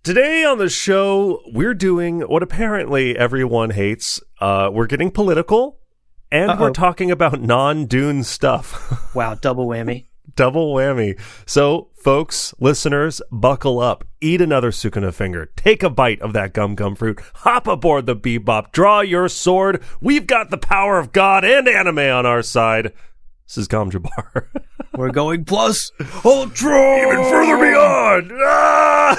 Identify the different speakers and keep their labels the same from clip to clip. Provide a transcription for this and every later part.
Speaker 1: Today on the show, we're doing what apparently everyone hates. We're getting political, and we're talking about non-Dune stuff.
Speaker 2: Wow, double whammy.
Speaker 1: Double whammy. So, folks, listeners, buckle up. Eat another Sukuna finger. Take a bite of that gum fruit. Hop aboard the bebop. Draw your sword. We've got the power of God and anime on our side. This is Gom Jabbar.
Speaker 2: We're going plus ultra,
Speaker 1: even further beyond. Ah!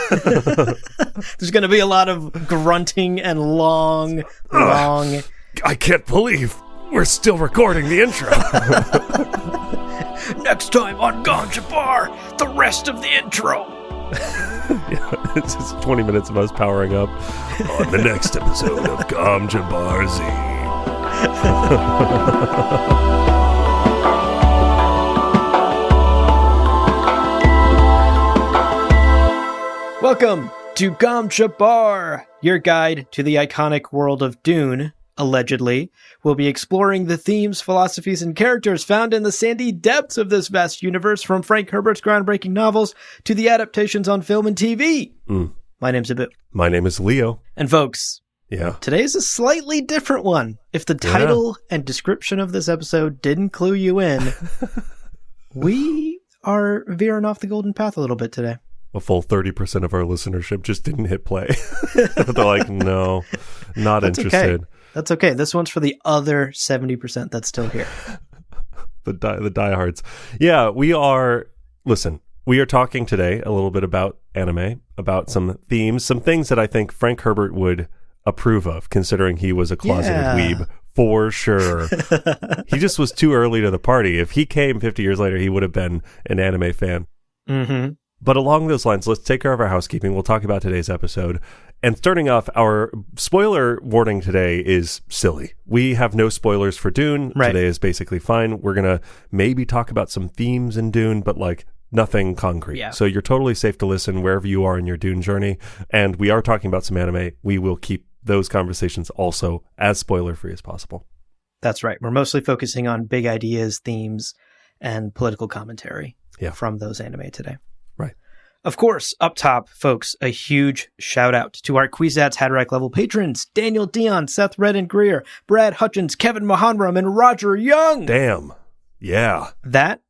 Speaker 2: There's going to be a lot of grunting and long.
Speaker 1: I can't believe we're still recording the intro.
Speaker 2: Next time on Gom Jabbar, the rest of the intro.
Speaker 1: Yeah, it's just 20 minutes of us powering up on the next episode of Gom Jabbar Z.
Speaker 2: Welcome to Gom Jabbar, your guide to the iconic world of Dune. Allegedly, we'll be exploring the themes, philosophies, and characters found in the sandy depths of this vast universe, from Frank Herbert's groundbreaking novels to the adaptations on film and TV. My name's Abu.
Speaker 1: My name is Leo.
Speaker 2: And folks,
Speaker 1: yeah,
Speaker 2: today's a slightly different one. If the title and description of this episode didn't clue you in, we are veering off the golden path a little bit today.
Speaker 1: A full 30% of our listenership just didn't hit play. They're like, no, not interested.
Speaker 2: Okay. That's okay. This one's for the other 70% that's still here.
Speaker 1: the diehards. Yeah, we are talking today a little bit about anime, about some themes, some things that I think Frank Herbert would approve of, considering he was a closeted weeb. For sure. He just was too early to the party. If he came 50 years later, he would have been an anime fan.
Speaker 2: Mm-hmm.
Speaker 1: But along those lines, let's take care of our housekeeping. We'll talk about today's episode. And starting off, our spoiler warning today is silly. We have no spoilers for Dune.
Speaker 2: Right.
Speaker 1: Today is basically fine. We're going to maybe talk about some themes in Dune, but like nothing concrete.
Speaker 2: Yeah.
Speaker 1: So you're totally safe to listen wherever you are in your Dune journey. And we are talking about some anime. We will keep those conversations also as spoiler-free as possible.
Speaker 2: That's right. We're mostly focusing on big ideas, themes, and political commentary from those anime today.
Speaker 1: Right.
Speaker 2: Of course, up top, folks, a huge shout out to our Kwisatz Haderach level patrons, Daniel Dion, Seth Redden Greer, Brad Hutchins, Kevin Mahanram, and Roger Young.
Speaker 1: Damn. Yeah.
Speaker 2: That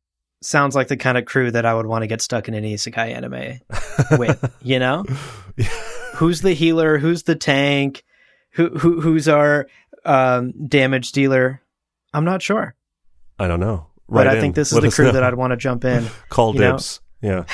Speaker 2: sounds like the kind of crew that I would want to get stuck in an isekai anime with, you know? Who's the healer? Who's the tank? Who's our damage dealer? I'm not sure.
Speaker 1: I don't know.
Speaker 2: But I think this is the crew that I'd want to jump in.
Speaker 1: Call dibs. Yeah.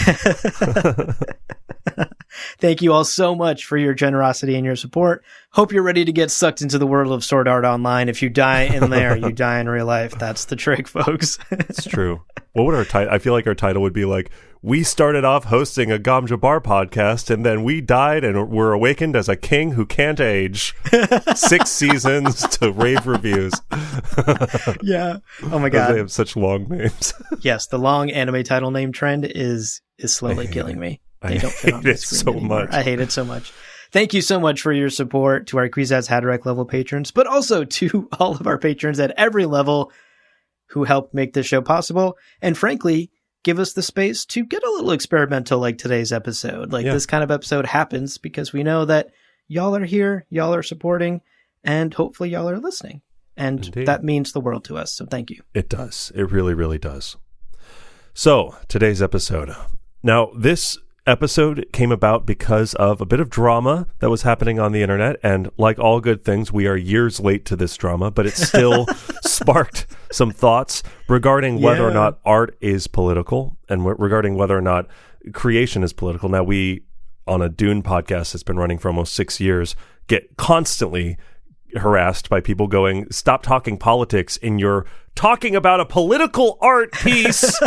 Speaker 2: Thank you all so much for your generosity and your support. Hope you're ready to get sucked into the world of Sword Art Online. If you die in there, you die in real life. That's the trick, folks.
Speaker 1: It's true. What would our title? I feel like our title would be like, we started off hosting a Gom Jabbar podcast, and then we died and were awakened as a king who can't age. 6 seasons to rave reviews.
Speaker 2: Yeah. Oh my God.
Speaker 1: They have such long names.
Speaker 2: Yes, the long anime title name trend is slowly killing me. They don't fit on the screen anymore. I hate it so much. Thank you so much for your support to our Kwisatz Haderach level patrons, but also to all of our patrons at every level who help make this show possible, and frankly, give us the space to get a little experimental like today's episode. This kind of episode happens because we know that y'all are here, y'all are supporting, and hopefully y'all are listening. And Indeed. That means the world to us, so thank you.
Speaker 1: It does. It really, really does. So, today's episode. Now, this episode came about because of a bit of drama that was happening on the internet, and like all good things, we are years late to this drama, but it still sparked some thoughts regarding whether or not art is political, and regarding whether or not creation is political. Now, we, on a Dune podcast that's been running for almost 6 years, get constantly harassed by people going, stop talking politics in your talking about a political art piece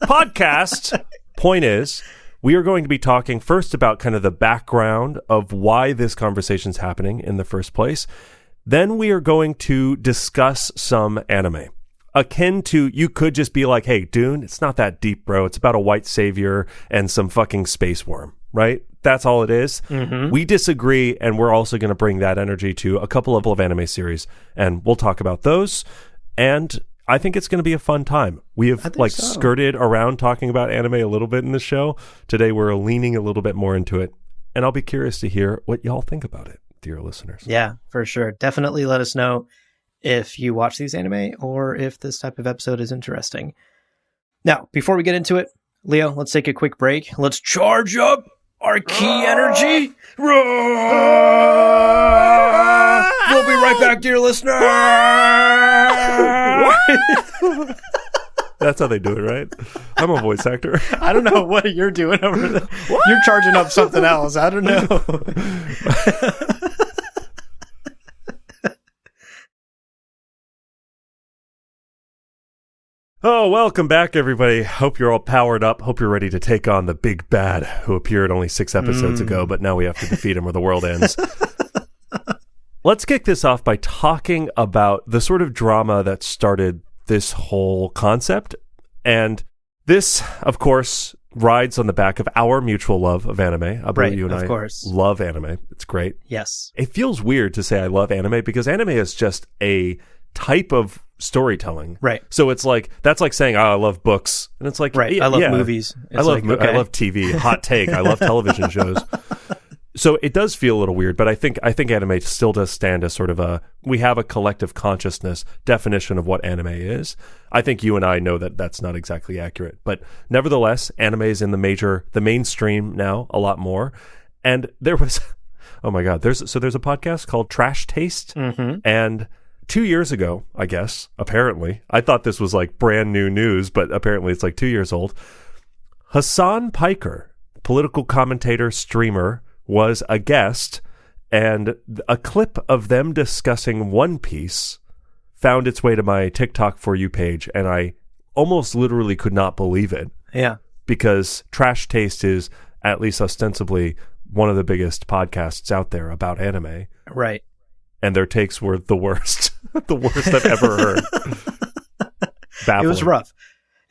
Speaker 1: podcast. Point is, we are going to be talking first about kind of the background of why this conversation is happening in the first place. Then we are going to discuss some anime. Akin to, you could just be like, hey, Dune, it's not that deep, bro. It's about a white savior and some fucking space worm, right? That's all it is. Mm-hmm. We disagree, and we're also going to bring that energy to a couple of anime series, and we'll talk about those. And I think it's going to be a fun time. We have skirted around talking about anime a little bit in the show. Today we're leaning a little bit more into it. and I'll be curious to hear what y'all think about it, dear listeners.
Speaker 2: Yeah, for sure. Definitely let us know if you watch these anime or if this type of episode is interesting. Now, before we get into it, Leo, let's take a quick break. Let's charge up our key energy. We'll be right back, dear listener.
Speaker 1: That's how they do it, right? I'm a voice actor.
Speaker 2: I don't know what you're doing over there. You're charging up something else. I don't know.
Speaker 1: Oh, welcome back, everybody. Hope you're all powered up. Hope you're ready to take on the big bad who appeared only 6 episodes ago, but now we have to defeat him or the world ends. Let's kick this off by talking about the sort of drama that started this whole concept. And this, of course, rides on the back of our mutual love of anime. I believe you and I love anime. It's great.
Speaker 2: Yes.
Speaker 1: It feels weird to say I love anime because anime is just a type of storytelling.
Speaker 2: Right.
Speaker 1: So it's like, that's like saying, oh, I love books. And it's like,
Speaker 2: right.
Speaker 1: Yeah,
Speaker 2: I love movies.
Speaker 1: I love TV. Hot take. I love television shows. So it does feel a little weird, but I think anime still does stand as sort of we have a collective consciousness definition of what anime is. I think you and I know that that's not exactly accurate, but nevertheless, anime is in the mainstream now a lot more. And there was, oh my God, there's a podcast called Trash Taste, and 2 years ago, I guess, apparently, I thought this was like brand new news, but apparently it's like 2 years old. Hassan Piker, political commentator, streamer, was a guest, and a clip of them discussing One Piece found its way to my TikTok For You page, and I almost literally could not believe it.
Speaker 2: Yeah.
Speaker 1: Because Trash Taste is, at least ostensibly, one of the biggest podcasts out there about anime.
Speaker 2: Right.
Speaker 1: And their takes were the worst. The worst I've ever heard. Baffling.
Speaker 2: It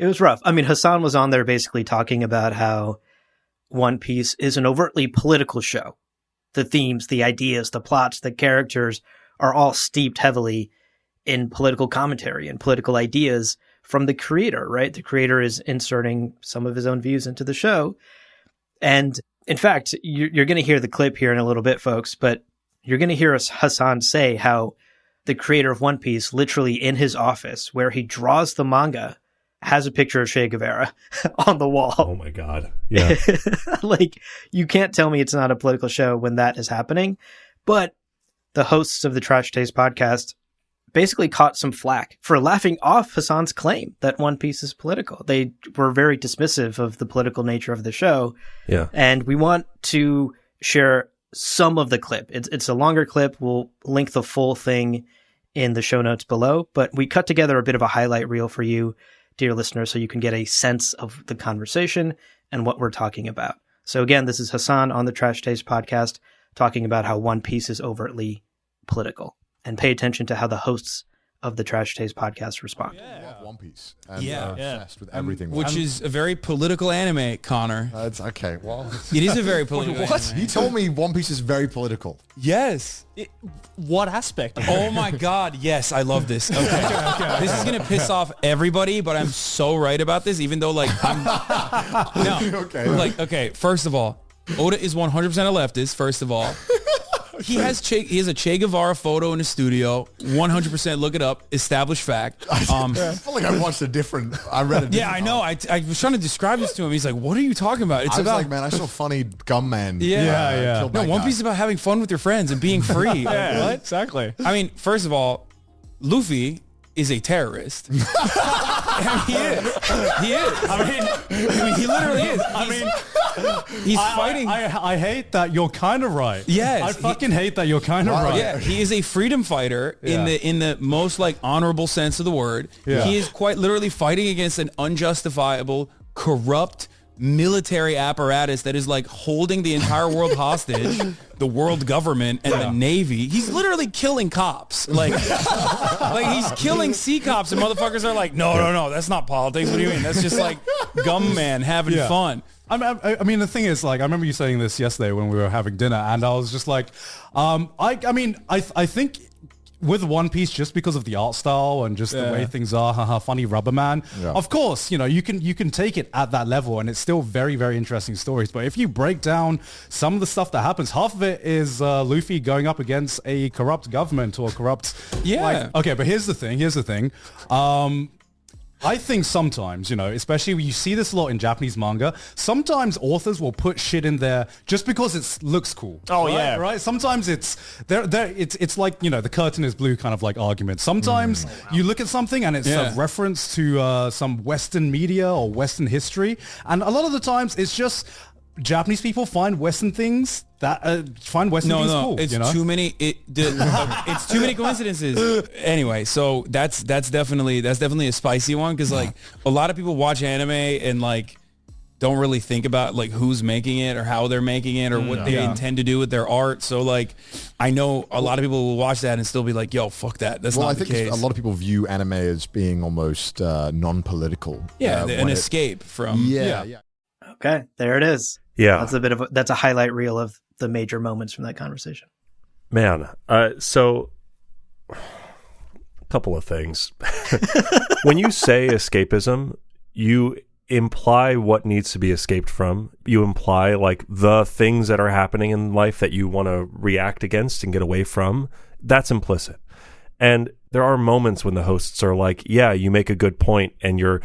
Speaker 2: was rough. I mean, Hassan was on there basically talking about how One Piece is an overtly political show. The themes, the ideas, the plots, the characters are all steeped heavily in political commentary and political ideas from the creator, right? The creator is inserting some of his own views into the show. And in fact, you're going to hear the clip here in a little bit, folks, but you're going to hear Hassan say how the creator of One Piece, literally in his office where he draws the manga, has a picture of Che Guevara on the wall.
Speaker 1: Oh my God. Yeah.
Speaker 2: Like, you can't tell me it's not a political show when that is happening. But the hosts of the Trash Taste podcast basically caught some flack for laughing off Hassan's claim that One Piece is political. They were very dismissive of the political nature of the show.
Speaker 1: Yeah.
Speaker 2: And we want to share some of the clip. It's a longer clip. We'll link the full thing in the show notes below, but we cut together a bit of a highlight reel for you, dear listeners, so you can get a sense of the conversation and what we're talking about. So again, this is Hassan on the Trash Taste podcast talking about how One Piece is overtly political. And pay attention to how the hosts of the Trash Taste podcast respond.
Speaker 3: I love One Piece. And obsessed with everything.
Speaker 4: Which is a very political anime, Connor.
Speaker 3: It's okay. Well,
Speaker 4: it is a very political
Speaker 3: what?
Speaker 4: anime.
Speaker 3: You told me One Piece is very political.
Speaker 4: Yes.
Speaker 5: What aspect?
Speaker 4: Oh my God. Yes, I love this. Okay. This is going to piss off everybody, but I'm so right about this, even though okay, first of all, Oda is 100% a leftist, first of all. He has a Che Guevara photo in the studio. 100%. Look it up. Established fact.
Speaker 3: I feel like I read a different.
Speaker 4: Yeah, I know. I was trying to describe this to him. He's like, "What are you talking about?"
Speaker 3: It's about man. I saw funny gum man.
Speaker 4: Yeah. No, One Piece is about having fun with your friends and being free.
Speaker 5: Yeah, what? Exactly.
Speaker 4: I mean, first of all, Luffy is a terrorist. He is. I mean, he literally is. He's fighting.
Speaker 5: I hate that you're kind of right.
Speaker 4: Yes,
Speaker 5: I fucking hate that you're kind of right.
Speaker 4: Yeah, he is a freedom fighter in the most like honorable sense of the word. Yeah. He is quite literally fighting against an unjustifiable, corrupt military apparatus that is like holding the entire world hostage, the world government and the Navy. He's literally killing cops. Like he's killing sea cops, and motherfuckers are like, no, that's not politics. What do you mean? That's just like gum man having fun.
Speaker 5: I mean, the thing is, like, I remember you saying this yesterday when we were having dinner, and I was just like, I think with One Piece, just because of the art style and just the way things are, haha, funny rubber man. Yeah. Of course, you know, you can take it at that level, and it's still very, very interesting stories. But if you break down some of the stuff that happens, half of it is Luffy going up against a corrupt government or corrupt. Yeah. Like, okay, but here's the thing. I think sometimes, you know, especially when you see this a lot in Japanese manga, sometimes authors will put shit in there just because it looks cool.
Speaker 1: Oh,
Speaker 5: right?
Speaker 1: yeah.
Speaker 5: Right? Sometimes it's like, you know, the curtain is blue kind of like argument. Sometimes you look at something and it's a reference to some Western media or Western history. And a lot of the times it's just Japanese people find Western things that find Western things cool.
Speaker 4: It's
Speaker 5: you know?
Speaker 4: too many. It's too many coincidences. Anyway, so that's definitely a spicy one because like a lot of people watch anime and like don't really think about like who's making it or how they're making it or what they intend to do with their art. So like I know a lot of people will watch that and still be like, "Yo, fuck that." That's not the case.
Speaker 3: I think a lot of people view anime as being almost non-political.
Speaker 4: Yeah, an escape from.
Speaker 3: Yeah.
Speaker 2: Okay, there it is.
Speaker 1: Yeah,
Speaker 2: that's a highlight reel of the major moments from that conversation.
Speaker 1: Man, so a couple of things. When you say escapism, you imply what needs to be escaped from. You imply like the things that are happening in life that you want to react against and get away from. That's implicit. And there are moments when the hosts are like, yeah, you make a good point, and you're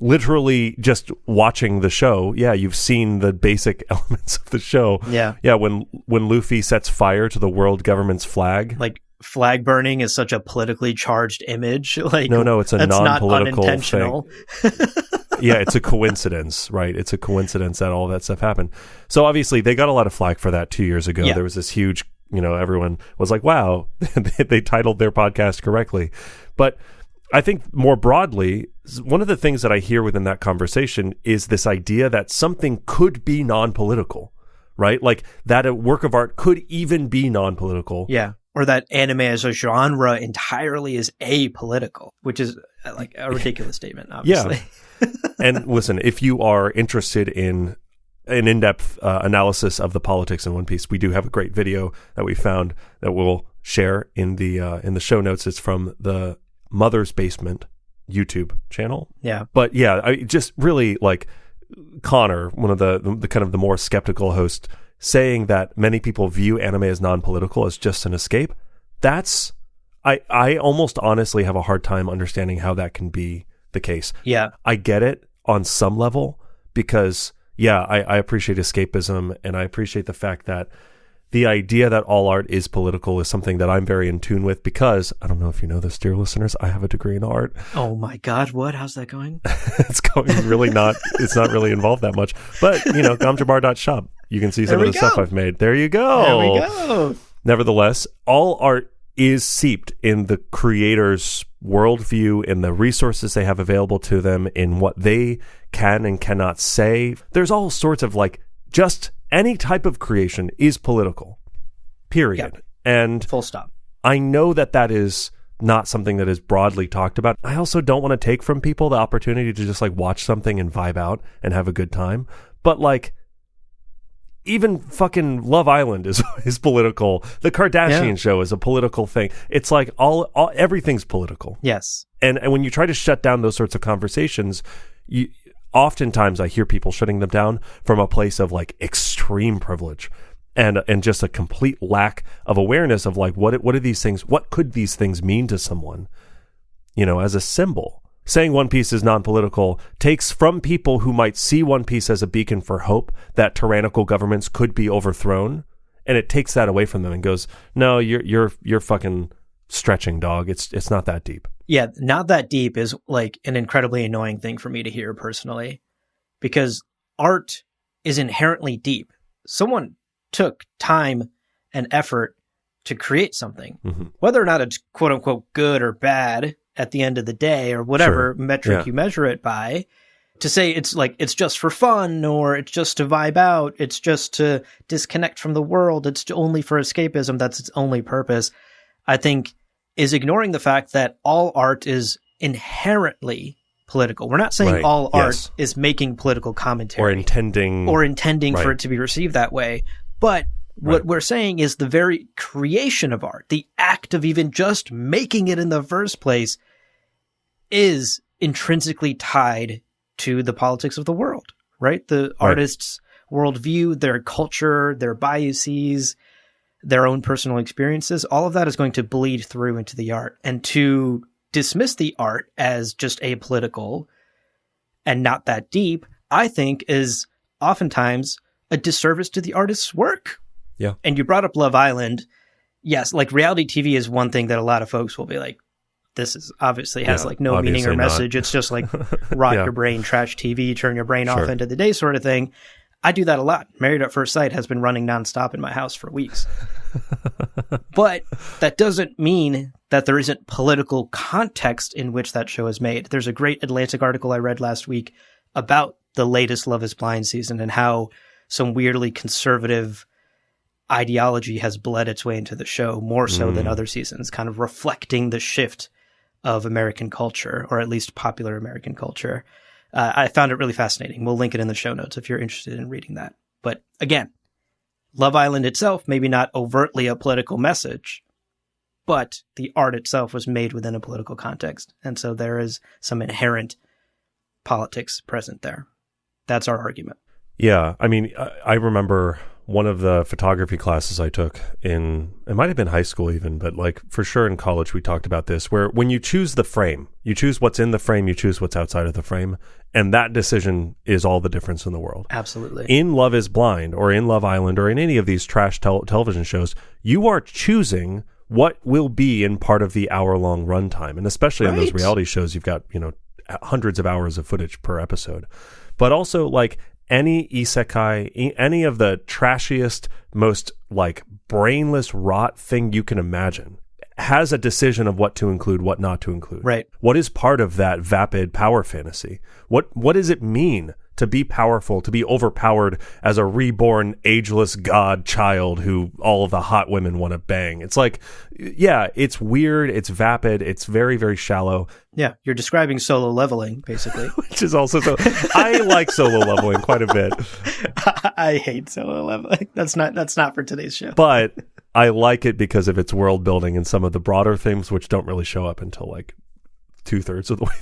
Speaker 1: literally just watching the show. Yeah, you've seen the basic elements of the show.
Speaker 2: Yeah.
Speaker 1: When Luffy sets fire to the world government's flag.
Speaker 2: Like, flag burning is such a politically charged image. Like,
Speaker 1: no, it's a non-political
Speaker 2: not unintentional
Speaker 1: thing. Yeah, it's a coincidence, right? It's a coincidence that all that stuff happened. So obviously they got a lot of flack for that 2 years ago. Yeah. There was this huge, you know, everyone was like, wow, they titled their podcast correctly. But I think more broadly, one of the things that I hear within that conversation is this idea that something could be non-political, right? Like that a work of art could even be non-political.
Speaker 2: Yeah. Or that anime as a genre entirely is apolitical, which is like a ridiculous statement, obviously.
Speaker 1: Yeah. And listen, if you are interested in an in-depth analysis of the politics in One Piece, we do have a great video that we found that we'll share in the show notes. It's from the Mother's Basement YouTube channel.
Speaker 2: Yeah.
Speaker 1: But yeah, I just really like Connor, one of the kind of the more skeptical hosts, saying that many people view anime as non-political as just an escape. That's I almost honestly have a hard time understanding how that can be the case.
Speaker 2: Yeah.
Speaker 1: I get it on some level because I appreciate escapism, and I appreciate the fact that the idea that all art is political is something that I'm very in tune with because, I don't know if you know this, dear listeners, I have a degree in art.
Speaker 2: Oh my God, what? How's that going?
Speaker 1: It's going really it's not really involved that much. But, you know, gamjabar.shop, you can see some of the stuff I've made. There you go.
Speaker 2: There we go.
Speaker 1: Nevertheless, all art is seeped in the creator's worldview, in the resources they have available to them, in what they can and cannot say. There's all sorts of like, just any type of creation is political, period.
Speaker 2: Yep.
Speaker 1: And
Speaker 2: full stop.
Speaker 1: I know that is not something that is broadly talked about. I also don't want to take from people the opportunity to just like watch something and vibe out and have a good time. But like, even fucking Love Island is political. The Kardashian show is a political thing. It's like all everything's political.
Speaker 2: Yes.
Speaker 1: And when you try to shut down those sorts of conversations, oftentimes I hear people shutting them down from a place of like extreme privilege and just a complete lack of awareness of like what are these things, what could these things mean to someone, you know, as a symbol. Saying One Piece is non-political takes from people who might see One Piece as a beacon for hope that tyrannical governments could be overthrown, and it takes that away from them and goes, no, you're fucking stretching, dog. It's not that deep.
Speaker 2: Yeah, not that deep is like an incredibly annoying thing for me to hear personally, because art is inherently deep. Someone took time and effort to create something, whether or not it's quote unquote good or bad at the end of the day or whatever metric you measure it by. To say it's like, it's just for fun or it's just to vibe out, it's just to disconnect from the world, it's only for escapism, that's its only purpose, I think is ignoring the fact that all art is inherently political. We're not saying all art is making political commentary.
Speaker 1: Or intending
Speaker 2: for it to be received that way. But What we're saying is the very creation of art, the act of even just making it in the first place, is intrinsically tied to the politics of the world, right? The artist's worldview, their culture, their biases, their own personal experiences, all of that is going to bleed through into the art. And to dismiss the art as just apolitical and not that deep, I think is oftentimes a disservice to the artist's work.
Speaker 1: Yeah.
Speaker 2: And you brought up Love Island. Yes, like reality TV is one thing that a lot of folks will be like, this is obviously has like no meaning or message. It's just like rot your brain, trash TV, turn your brain off into the day sort of thing. I do that a lot. Married at First Sight has been running nonstop in my house for weeks. But that doesn't mean that there isn't political context in which that show is made. There's a great Atlantic article I read last week about the latest Love is Blind season and how some weirdly conservative ideology has bled its way into the show more so than other seasons, kind of reflecting the shift of American culture, or at least popular American culture. I found it really fascinating. We'll link it in the show notes if you're interested in reading that. But again, Love Island itself, maybe not overtly a political message, but the art itself was made within a political context. And so there is some inherent politics present there. That's our argument.
Speaker 1: Yeah. I mean, I remember one of the photography classes I took it might have been high school even, but like for sure in college, we talked about this, where when you choose the frame, you choose what's in the frame, you choose what's outside of the frame. And that decision is all the difference in the world.
Speaker 2: Absolutely.
Speaker 1: In Love is Blind or in Love Island or in any of these trash television shows, you are choosing what will be in part of the hour-long runtime. And especially on those reality shows, you've got, hundreds of hours of footage per episode. But also like any isekai, any of the trashiest, most like brainless rot thing you can imagine has a decision of what to include, what not to include.
Speaker 2: Right.
Speaker 1: What is part of that vapid power fantasy? What does it mean to be powerful, to be overpowered as a reborn, ageless god child who all of the hot women want to bang? It's like, yeah, it's weird. It's vapid. It's very, very shallow.
Speaker 2: Yeah, you're describing solo leveling, basically.
Speaker 1: Which is also so... I like solo leveling quite a bit.
Speaker 2: I hate solo leveling. That's not for today's show.
Speaker 1: But I like it because of its world building and some of the broader themes, which don't really show up until like 2/3 of the way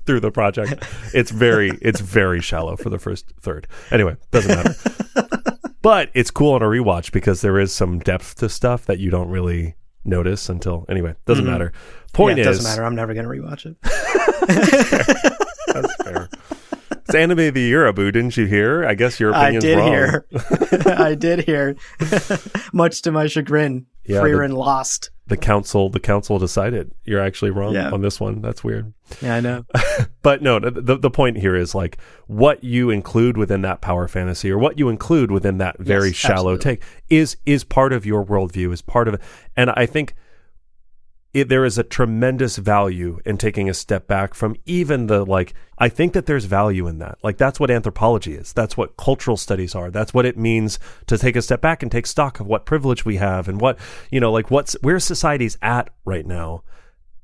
Speaker 1: through the project. It's very shallow for the first third. Anyway, doesn't matter. But it's cool on a rewatch because there is some depth to stuff that you don't really notice until... Anyway, doesn't matter. Point is...
Speaker 2: It doesn't matter. I'm never going to rewatch it.
Speaker 1: That's fair. It's Anime of the Year, Abu, didn't you hear? I guess your opinion's wrong.
Speaker 2: I did hear. Much to my chagrin.
Speaker 1: Yeah,
Speaker 2: Frieren lost.
Speaker 1: The council decided you're actually wrong on this one. That's weird.
Speaker 2: Yeah, I know.
Speaker 1: But no, the point here is like what you include within that power fantasy or what you include within that very shallow take is part of your worldview, is part of it. And I think there is a tremendous value in taking a step back from even I think that there's value in that. Like that's what anthropology is. That's what cultural studies are. That's what it means to take a step back and take stock of what privilege we have and what, where society's at right now.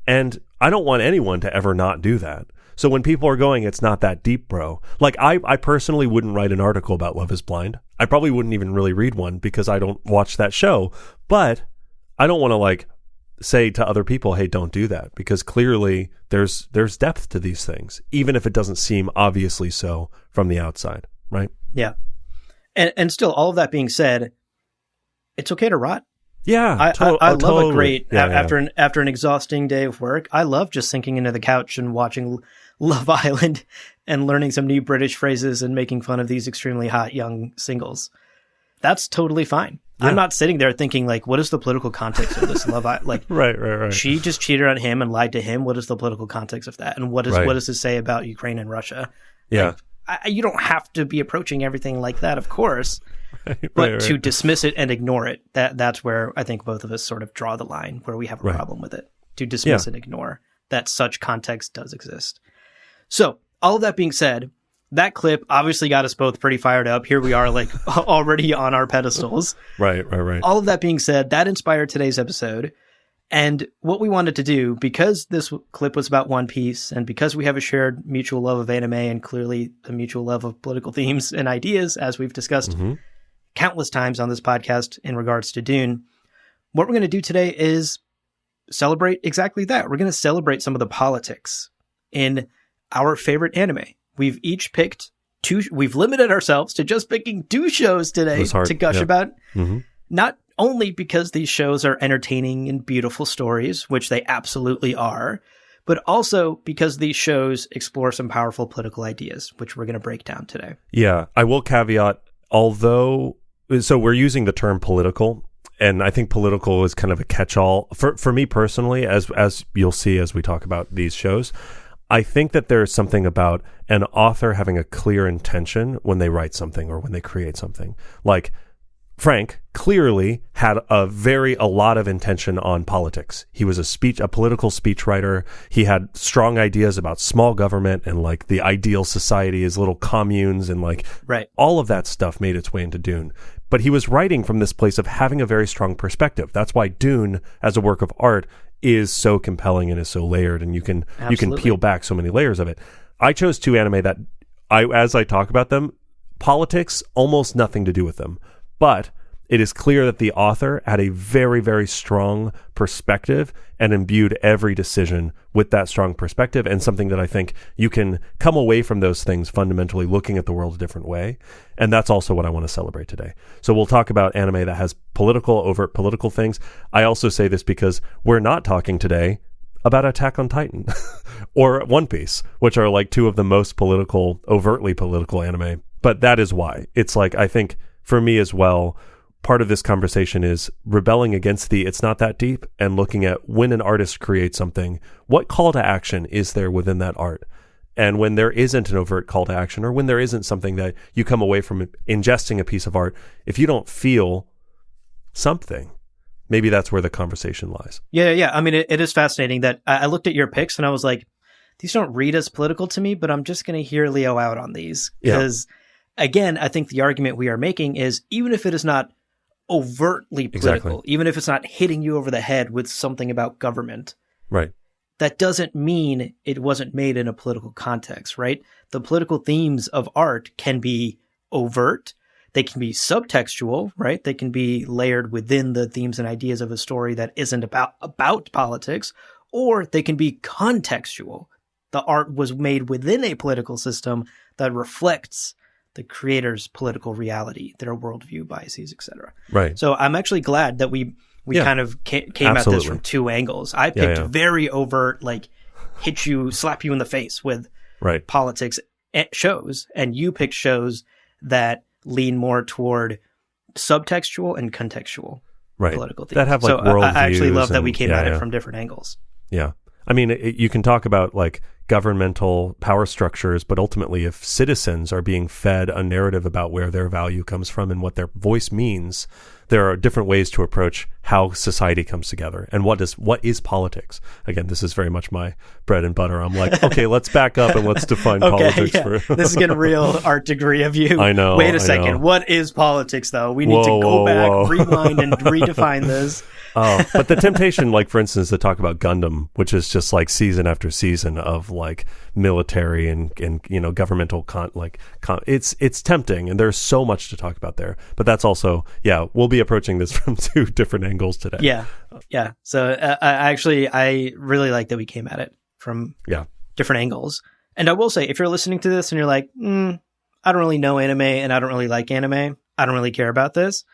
Speaker 1: And I don't want anyone to ever not do that. So when people are going, it's not that deep, bro. Like I personally wouldn't write an article about Love is Blind. I probably wouldn't even really read one because I don't watch that show, but I don't want to say to other people, hey, don't do that, because clearly there's depth to these things, even if it doesn't seem obviously so from the outside, right?
Speaker 2: Yeah. And still, all of that being said, it's okay to rot.
Speaker 1: Yeah.
Speaker 2: I love
Speaker 1: totally.
Speaker 2: a great, after an exhausting day of work, I love just sinking into the couch and watching Love Island and learning some new British phrases and making fun of these extremely hot young singles. That's totally fine. Yeah. I'm not sitting there thinking what is the political context of this Love Island?
Speaker 1: Right.
Speaker 2: She just cheated on him and lied to him. What is the political context of that? And what does it say about Ukraine and Russia?
Speaker 1: Yeah.
Speaker 2: You don't have to be approaching everything like that, of course, but to dismiss it and ignore it, that's where I think both of us sort of draw the line where we have a problem with it, to dismiss and ignore that such context does exist. So all of that being said, that clip obviously got us both pretty fired up. Here we are already on our pedestals.
Speaker 1: Right.
Speaker 2: All of that being said, that inspired today's episode. And what we wanted to do, because this clip was about One Piece and because we have a shared mutual love of anime and clearly a mutual love of political themes and ideas, as we've discussed countless times on this podcast in regards to Dune. What we're going to do today is celebrate exactly that. We're going to celebrate some of the politics in our favorite anime. We've each picked we've limited ourselves to just picking 2 shows today to gush about. Mm-hmm. Not only because these shows are entertaining and beautiful stories, which they absolutely are, but also because these shows explore some powerful political ideas, which we're going to break down today.
Speaker 1: Yeah, I will caveat, so we're using the term political, and I think political is kind of a catch-all. For me personally, as you'll see as we talk about these shows, I think that there's something about an author having a clear intention when they write something or when they create something. Like Frank clearly had a lot of intention on politics. He was a political speechwriter. He had strong ideas about small government and like the ideal society as little communes and like all of that stuff made its way into Dune. But he was writing from this place of having a very strong perspective. That's why Dune as a work of art is so compelling and is so layered, and you can peel back so many layers of it. I chose 2 anime that as I talk about them, politics almost nothing to do with them. But it is clear that the author had a very, very strong perspective and imbued every decision with that strong perspective, and something that I think you can come away from those things fundamentally looking at the world a different way. And that's also what I want to celebrate today. So we'll talk about anime that has overt political things. I also say this because we're not talking today about Attack on Titan or One Piece, which are like 2 of the most overtly political anime. But that is why. It's like, I think for me as well, part of this conversation is rebelling against it's not that deep, and looking at when an artist creates something, what call to action is there within that art? And when there isn't an overt call to action, or when there isn't something that you come away from ingesting a piece of art, if you don't feel something, maybe that's where the conversation lies.
Speaker 2: Yeah. I mean, it is fascinating that I looked at your picks and I was like, these don't read as political to me, but I'm just going to hear Leo out on these. Because again, I think the argument we are making is, even if it is not overtly political, even if it's not hitting you over the head with something about government,
Speaker 1: right,
Speaker 2: that doesn't mean it wasn't made in a political context, right? The political themes of art can be overt, they can be subtextual, right? They can be layered within the themes and ideas of a story that isn't about politics, or they can be contextual. The art was made within a political system that reflects the creator's political reality, their worldview, biases, etc.
Speaker 1: Right.
Speaker 2: So I'm actually glad that we kind of came at this from 2 angles. I picked very overt, like slap you in the face with politics shows, and you picked shows that lean more toward subtextual and contextual political themes.
Speaker 1: That have like worldviews.
Speaker 2: I actually love that we came at it from different angles.
Speaker 1: Yeah. I mean, you can talk about like governmental power structures, but ultimately if citizens are being fed a narrative about where their value comes from and what their voice means, there are different ways to approach how society comes together and what is politics. Again, this is very much my bread and butter. I'm like, okay, let's back up and let's define politics.
Speaker 2: This is getting a real art degree of you.
Speaker 1: I know.
Speaker 2: Wait a second. What is politics, though? We need to go back, rewind, and redefine this.
Speaker 1: But the temptation, like for instance, to talk about Gundam, which is just like season after season of like military and governmental it's tempting, and there's so much to talk about there. But that's also we'll be approaching this from 2 different angles today.
Speaker 2: Yeah. So I really like that we came at it from different angles. And I will say, if you're listening to this and you're like, I don't really know anime and I don't really like anime, I don't really care about this,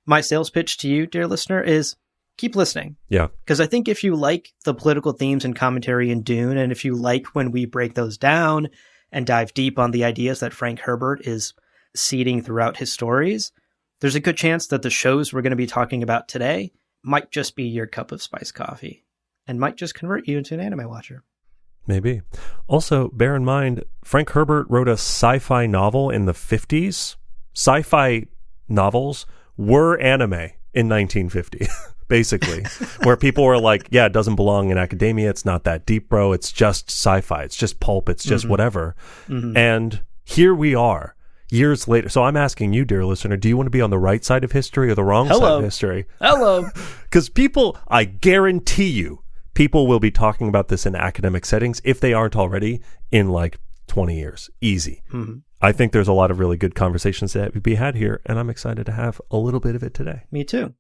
Speaker 2: my sales pitch to you, dear listener, is keep listening.
Speaker 1: Yeah.
Speaker 2: Because I think if you like the political themes and commentary in Dune, and if you like when we break those down and dive deep on the ideas that Frank Herbert is seeding throughout his stories, there's a good chance that the shows we're going to be talking about today might just be your cup of spiced coffee and might just convert you into an anime watcher.
Speaker 1: Maybe. Also, bear in mind, Frank Herbert wrote a sci-fi novel in the 50s. Sci-fi novels were anime in 1950. Basically, where people were like, it doesn't belong in academia. It's not that deep, bro. It's just sci-fi. It's just pulp. It's just whatever. Mm-hmm. And here we are years later. So I'm asking you, dear listener, do you want to be on the right side of history or the wrong side of history?
Speaker 2: Hello.
Speaker 1: Because I guarantee you, people will be talking about this in academic settings, if they aren't already, in like 20 years. Easy. Mm-hmm. I think there's a lot of really good conversations that would be had here, and I'm excited to have a little bit of it today.
Speaker 2: Me too.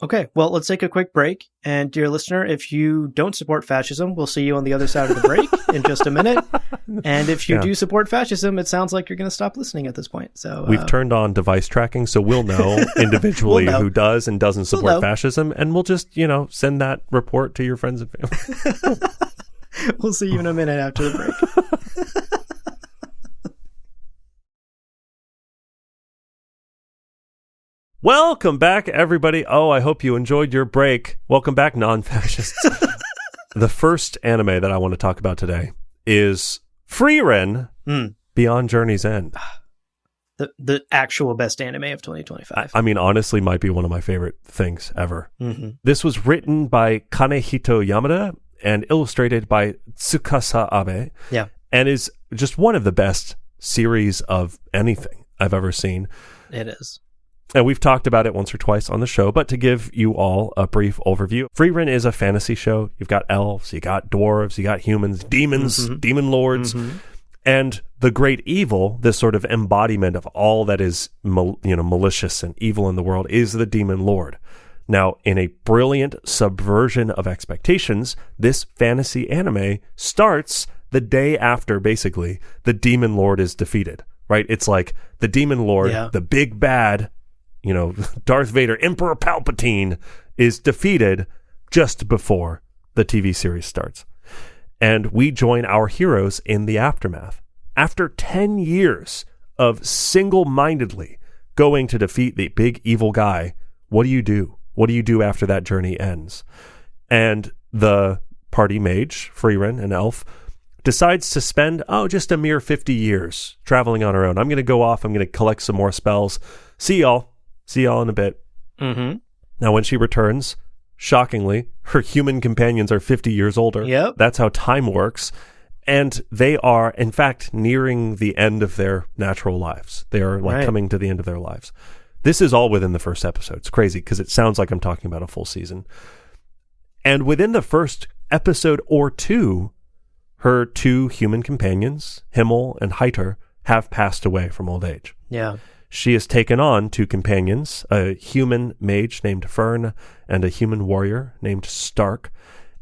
Speaker 2: Okay, well, let's take a quick break. And dear listener, if you don't support fascism, we'll see you on the other side of the break in just a minute. And if you do support fascism, it sounds like you're going to stop listening at this point. So
Speaker 1: we've turned on device tracking, so we'll know individually who does and doesn't support fascism, and we'll just, send that report to your friends and family.
Speaker 2: We'll see you in a minute after the break.
Speaker 1: Welcome back, everybody. Oh, I hope you enjoyed your break. Welcome back, non-fascists. The first anime that I want to talk about today is Frieren Beyond Journey's End.
Speaker 2: The actual best anime of 2025.
Speaker 1: I mean, honestly, might be one of my favorite things ever. Mm-hmm. This was written by Kanehito Yamada and illustrated by Tsukasa Abe.
Speaker 2: Yeah.
Speaker 1: And is just one of the best series of anything I've ever seen.
Speaker 2: It is.
Speaker 1: And we've talked about it once or twice on the show, but to give you all a brief overview, Frieren is a fantasy show. You've got elves, you got dwarves, you got humans, demons, demon lords, and the great evil, this sort of embodiment of all that is malicious and evil in the world, is the demon lord. Now, in a brilliant subversion of expectations, this fantasy anime starts the day after, basically, the demon lord is defeated, right? It's like the demon lord, the big bad, Darth Vader, Emperor Palpatine, is defeated just before the TV series starts. And we join our heroes in the aftermath. After 10 years of single-mindedly going to defeat the big evil guy, what do you do? What do you do after that journey ends? And the party mage, Frieren, an elf, decides to spend, just a mere 50 years traveling on her own. I'm going to go off. I'm going to collect some more spells. See y'all in a bit.
Speaker 2: Mm-hmm.
Speaker 1: Now, when she returns, shockingly, her human companions are 50 years older.
Speaker 2: Yep.
Speaker 1: That's how time works. And they are, in fact, nearing the end of their natural lives. They are coming to the end of their lives. This is all within the first episode. It's crazy because it sounds like I'm talking about a full season. And within the first episode or two, her two human companions, Himmel and Heiter, have passed away from old age.
Speaker 2: Yeah.
Speaker 1: She has taken on two companions, a human mage named Fern and a human warrior named Stark.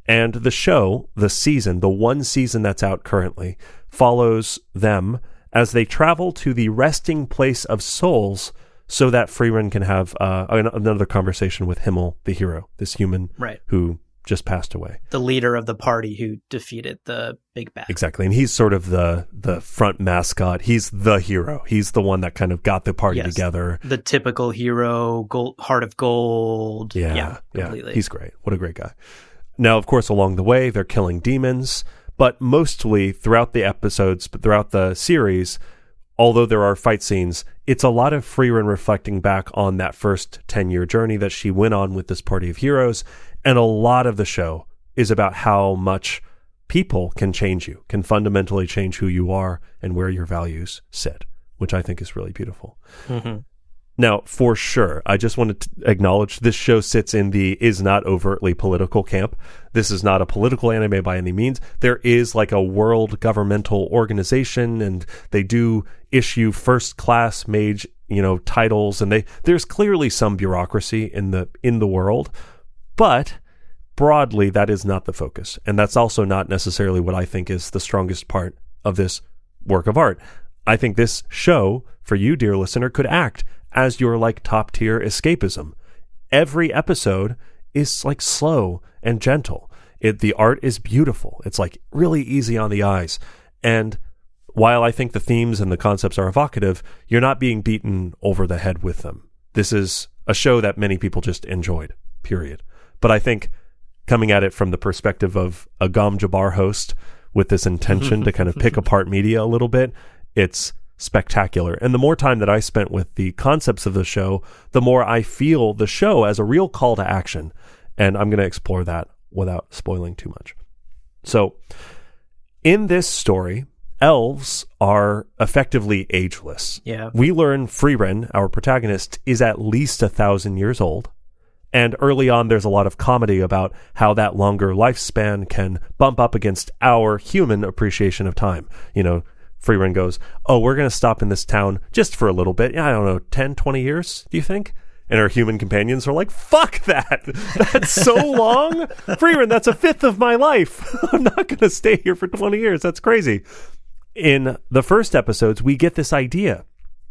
Speaker 1: And the show, the one season that's out currently, follows them as they travel to the resting place of souls so that Frieren can have another conversation with Himmel, the hero, this human who just passed away.
Speaker 2: The leader of the party who defeated the big bad.
Speaker 1: Exactly. And he's sort of the front mascot. He's the hero. He's the one that kind of got the party together.
Speaker 2: The typical hero, heart of gold.
Speaker 1: Yeah, completely. He's great. What a great guy. Now, of course, along the way, they're killing demons, but mostly throughout the episodes, but throughout the series, although there are fight scenes, it's a lot of Frieren reflecting back on that first 10-year journey that she went on with this party of heroes. And a lot of the show is about how much people can change you, can fundamentally change who you are and where your values sit, which I think is really beautiful.
Speaker 2: Mm-hmm.
Speaker 1: Now, for sure, I just want to acknowledge this show sits in the is not overtly political camp. This is not a political anime by any means. There is like a world governmental organization, and they do issue first-class mage, titles, and there's clearly some bureaucracy in the world. But broadly, that is not the focus. And that's also not necessarily what I think is the strongest part of this work of art. I think this show, for you, dear listener, could act as your top tier escapism. Every episode is slow and gentle. The art is beautiful. It's really easy on the eyes. And while I think the themes and the concepts are evocative, you're not being beaten over the head with them. This is a show that many people just enjoyed, period. But I think coming at it from the perspective of a Gom Jabbar host with this intention to kind of pick apart media a little bit, it's spectacular. And the more time that I spent with the concepts of the show, the more I feel the show as a real call to action. And I'm going to explore that without spoiling too much. So in this story, elves are effectively ageless.
Speaker 2: Yeah.
Speaker 1: We learn Frieren, our protagonist, is at least 1,000 years old. And early on, there's a lot of comedy about how that longer lifespan can bump up against our human appreciation of time. Freerin goes, oh, we're going to stop in this town just for a little bit. Yeah, I don't know, 10, 20 years, do you think? And her human companions are like, fuck that. That's so long. Freerin, that's a fifth of my life. I'm not going to stay here for 20 years. That's crazy. In the first episodes, we get this idea.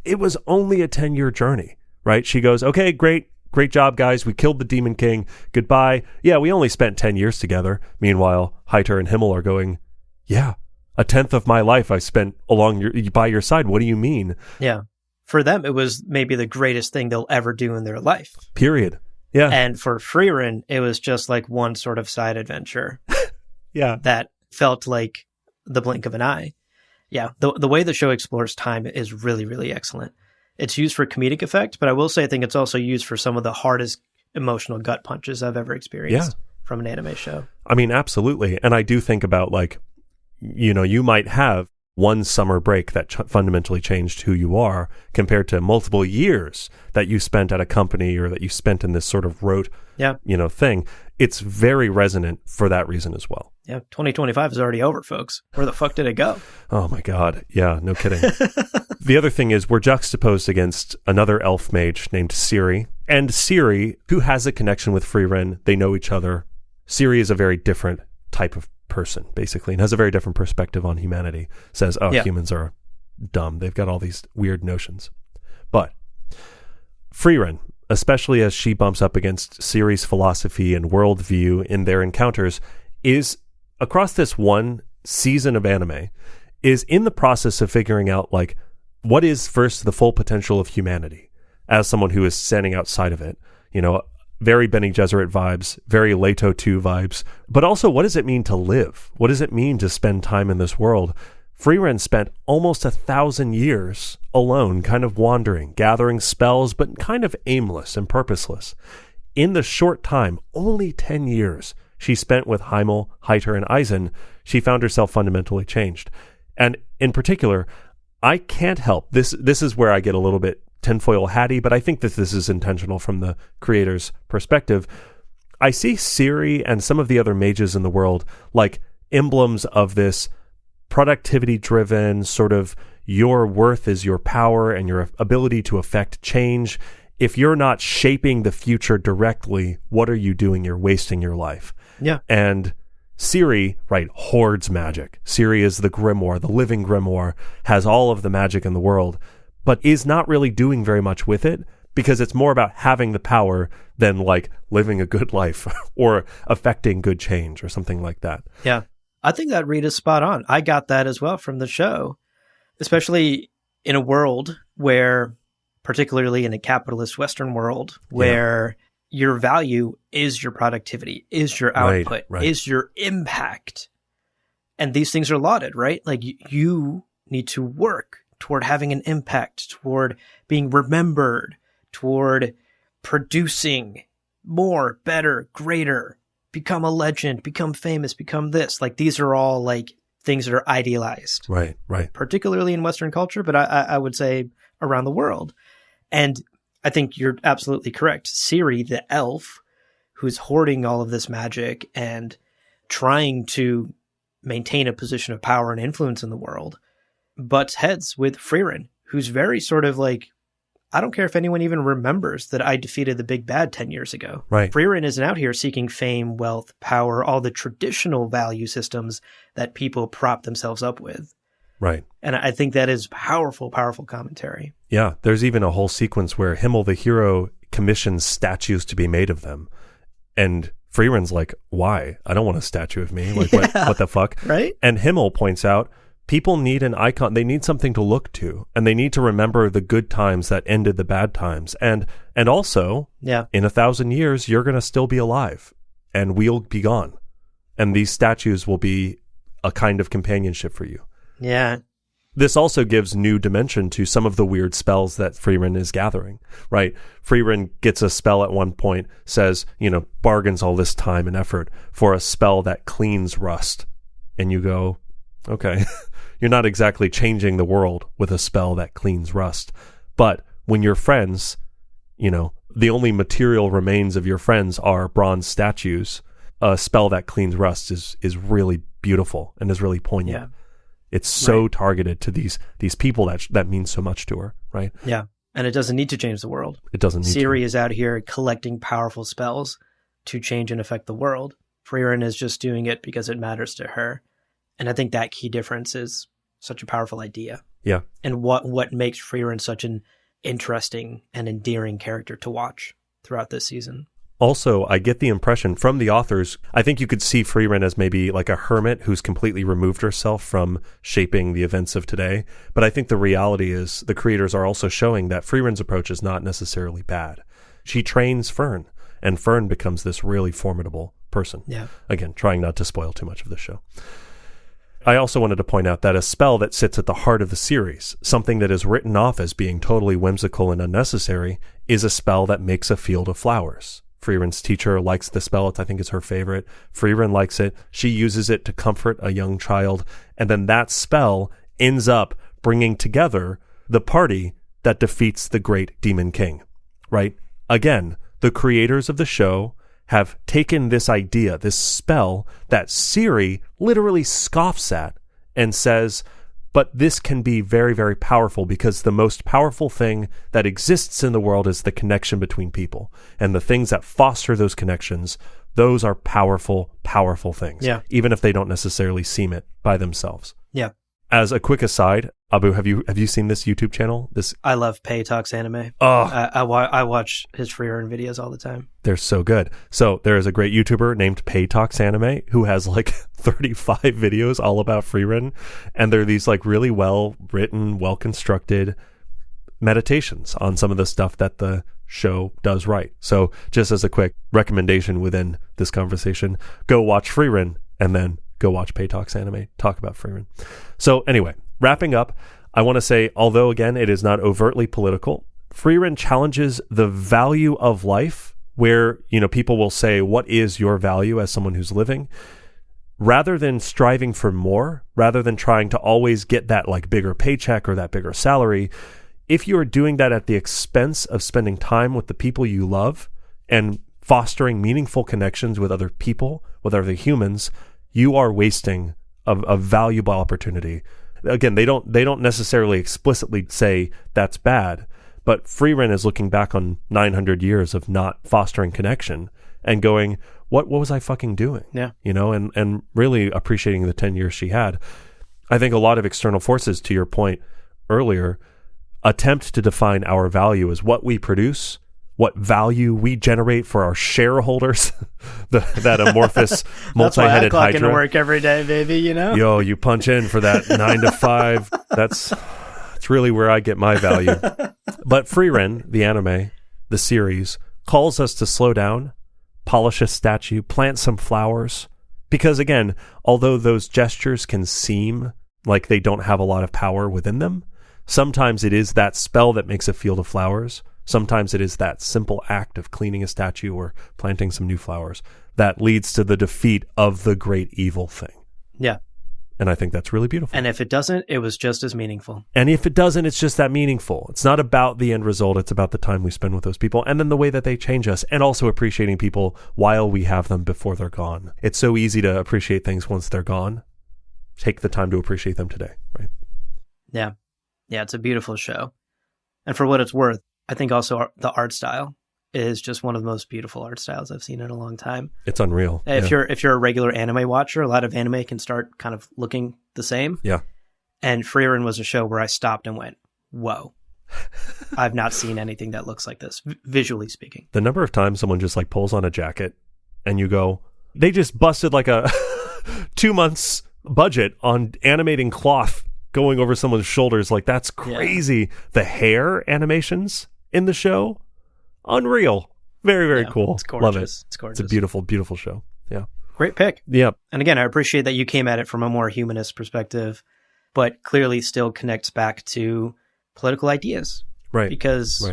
Speaker 1: It was only a 10-year journey, right? She goes, okay, great job, guys. We killed the Demon King. Goodbye. Yeah, we only spent 10 years together. Meanwhile, Heiter and Himmel are going, yeah, a tenth of my life I spent by your side. What do you mean?
Speaker 2: Yeah. For them, it was maybe the greatest thing they'll ever do in their life.
Speaker 1: Period. Yeah.
Speaker 2: And for Freerin, it was just like one sort of side adventure.
Speaker 1: Yeah.
Speaker 2: That felt like the blink of an eye. Yeah. The way the show explores time is really, really excellent. It's used for comedic effect, but I will say I think it's also used for some of the hardest emotional gut punches I've ever experienced from an anime show.
Speaker 1: I mean, absolutely. And I do think about like, you might have one summer break that fundamentally changed who you are compared to multiple years that you spent at a company or that you spent in this sort of rote, thing. It's very resonant for that reason as well.
Speaker 2: Yeah, 2025 is already over, folks. Where the fuck did it go?
Speaker 1: Oh my God. Yeah, no kidding. The other thing is we're juxtaposed against another elf mage named Ciri. And Ciri, who has a connection with Freerin, they know each other. Ciri is a very different type of person, basically, and has a very different perspective on humanity. Says, humans are dumb. They've got all these weird notions. But Freerin, especially as she bumps up against Ciri's philosophy and worldview in their encounters, is, across this one season of anime, is in the process of figuring out, like, what is first the full potential of humanity as someone who is standing outside of it. Very Bene Gesserit vibes, very Leto 2 vibes, but also what does it mean to live? What does it mean to spend time in this world? Freerin spent almost 1,000 years alone, kind of wandering, gathering spells, but kind of aimless and purposeless. In the short time, only 10 years, she spent with Heimel, Heiter, and Eisen, she found herself fundamentally changed. And in particular, I can't help, this is where I get a little bit tinfoil hatty, but I think that this is intentional from the creator's perspective. I see Ciri and some of the other mages in the world like emblems of this productivity-driven sort of your worth is your power and your ability to affect change. If you're not shaping the future directly, what are you doing? You're wasting your life.
Speaker 2: Yeah.
Speaker 1: And Ciri, right, hoards magic. Ciri is the grimoire, the living grimoire, has all of the magic in the world, but is not really doing very much with it because it's more about having the power than like living a good life or affecting good change or something like that.
Speaker 2: Yeah. I think that read is spot on. I got that as well from the show, especially in a world where, particularly in a capitalist Western world, where your value is your productivity, is your output, is your impact. And these things are lauded, right? Like you need to work toward having an impact, toward being remembered, toward producing more, better, greater, become a legend, become famous, become this. Like these are all like things that are idealized.
Speaker 1: Right.
Speaker 2: Particularly in Western culture, but I would say around the world. And I think you're absolutely correct. Ciri, the elf, who's hoarding all of this magic and trying to maintain a position of power and influence in the world, butts heads with Freerin, who's very sort of like, I don't care if anyone even remembers that I defeated the big bad 10 years ago.
Speaker 1: Right.
Speaker 2: Freerin isn't out here seeking fame, wealth, power, all the traditional value systems that people prop themselves up with.
Speaker 1: Right.
Speaker 2: And I think that is powerful, powerful commentary.
Speaker 1: Yeah. There's even a whole sequence where Himmel, the hero, commissions statues to be made of them. And Freerin's like, why? I don't want a statue of me. Like, what the fuck?
Speaker 2: Right.
Speaker 1: And Himmel points out, people need an icon. They need something to look to, and they need to remember the good times that ended the bad times. And also, in 1,000 years, you're going to still be alive, and we'll be gone. And these statues will be a kind of companionship for you.
Speaker 2: Yeah.
Speaker 1: This also gives new dimension to some of the weird spells that Freerin is gathering, right? Freerin gets a spell at one point, says, bargains all this time and effort for a spell that cleans rust. And you go, okay, you're not exactly changing the world with a spell that cleans rust. But when your friends, the only material remains of your friends are bronze statues, a spell that cleans rust is really beautiful and is really poignant. It's so targeted to these people that mean so much to her, right?
Speaker 2: Yeah. And it doesn't need to change the world.
Speaker 1: It doesn't need
Speaker 2: Ciri is out here collecting powerful spells to change and affect the world. Frieren is just doing it because it matters to her. And I think that key difference is such a powerful idea.
Speaker 1: Yeah.
Speaker 2: And what makes Frieren such an interesting and endearing character to watch throughout this season.
Speaker 1: Also, I get the impression from the authors, I think you could see Frieren as maybe like a hermit who's completely removed herself from shaping the events of today. But I think the reality is the creators are also showing that Frieren's approach is not necessarily bad. She trains Fern, and Fern becomes this really formidable person.
Speaker 2: Yeah.
Speaker 1: Again, trying not to spoil too much of the show. I also wanted to point out that a spell that sits at the heart of the series, something that is written off as being totally whimsical and unnecessary, is a spell that makes a field of flowers. Frieren's teacher likes the spell. I think it's her favorite. Frieren likes it. She uses it to comfort a young child. And then that spell ends up bringing together the party that defeats the great Demon King, right? Again, the creators of the show have taken this idea, this spell that Ciri literally scoffs at and says, but this can be very, very powerful because the most powerful thing that exists in the world is the connection between people. And the things that foster those connections, those are powerful, powerful things.
Speaker 2: Yeah.
Speaker 1: Even if they don't necessarily seem it by themselves.
Speaker 2: Yeah.
Speaker 1: As a quick aside, Abu, have you seen this YouTube channel?
Speaker 2: I love Pei Talks Anime.
Speaker 1: Oh,
Speaker 2: I watch his Frieren videos all the time.
Speaker 1: They're so good. So there is a great YouTuber named Pei Talks Anime who has like 35 videos all about Frieren, and they're these like really well written, well constructed meditations on some of the stuff that the show does right. So just as a quick recommendation within this conversation, go watch Frieren and then go watch Pei Talks Anime, talk about Frieren. So anyway, wrapping up, I want to say, although again, it is not overtly political, Frieren challenges the value of life where, people will say, what is your value as someone who's living? Rather than striving for more, rather than trying to always get that like bigger paycheck or that bigger salary, if you are doing that at the expense of spending time with the people you love and fostering meaningful connections with other people, with other humans, you are wasting a valuable opportunity. Again, they don't necessarily explicitly say that's bad, but Frieren is looking back on 900 years of not fostering connection and going, what was I fucking doing?
Speaker 2: Yeah.
Speaker 1: And really appreciating the 10 years she had. I think a lot of external forces, to your point earlier, attempt to define our value as what we produce, what value we generate for our shareholders, that amorphous multi-headed
Speaker 2: That's why I clock
Speaker 1: hydra.
Speaker 2: into work every day, baby,
Speaker 1: Yo, you punch in for that 9 to 5. That's really where I get my value. But Frieren, the anime, the series, calls us to slow down, polish a statue, plant some flowers. Because again, although those gestures can seem like they don't have a lot of power within them, sometimes it is that spell that makes a field of flowers. Sometimes it is that simple act of cleaning a statue or planting some new flowers that leads to the defeat of the great evil thing.
Speaker 2: Yeah.
Speaker 1: And I think that's really beautiful.
Speaker 2: And if it doesn't, it was just as meaningful.
Speaker 1: And if it doesn't, it's just that meaningful. It's not about the end result. It's about the time we spend with those people and then the way that they change us, and also appreciating people while we have them before they're gone. It's so easy to appreciate things once they're gone. Take the time to appreciate them today, right?
Speaker 2: Yeah. Yeah, it's a beautiful show. And for what it's worth, I think also the art style is just one of the most beautiful art styles I've seen in a long time.
Speaker 1: It's unreal.
Speaker 2: If you're a regular anime watcher, a lot of anime can start kind of looking the same.
Speaker 1: Yeah.
Speaker 2: And Frieren was a show where I stopped and went, whoa, I've not seen anything that looks like this, visually speaking.
Speaker 1: The number of times someone just like pulls on a jacket and you go, they just busted like a 2 months budget on animating cloth going over someone's shoulders. Like, that's crazy. Yeah. The hair animations in the show, unreal. Very, very cool.
Speaker 2: It's gorgeous.
Speaker 1: Love it.
Speaker 2: It's gorgeous.
Speaker 1: It's a beautiful, beautiful show. Yeah.
Speaker 2: Great pick.
Speaker 1: Yep.
Speaker 2: And again, I appreciate that you came at it from a more humanist perspective, but clearly still connects back to political ideas.
Speaker 1: Right.
Speaker 2: Because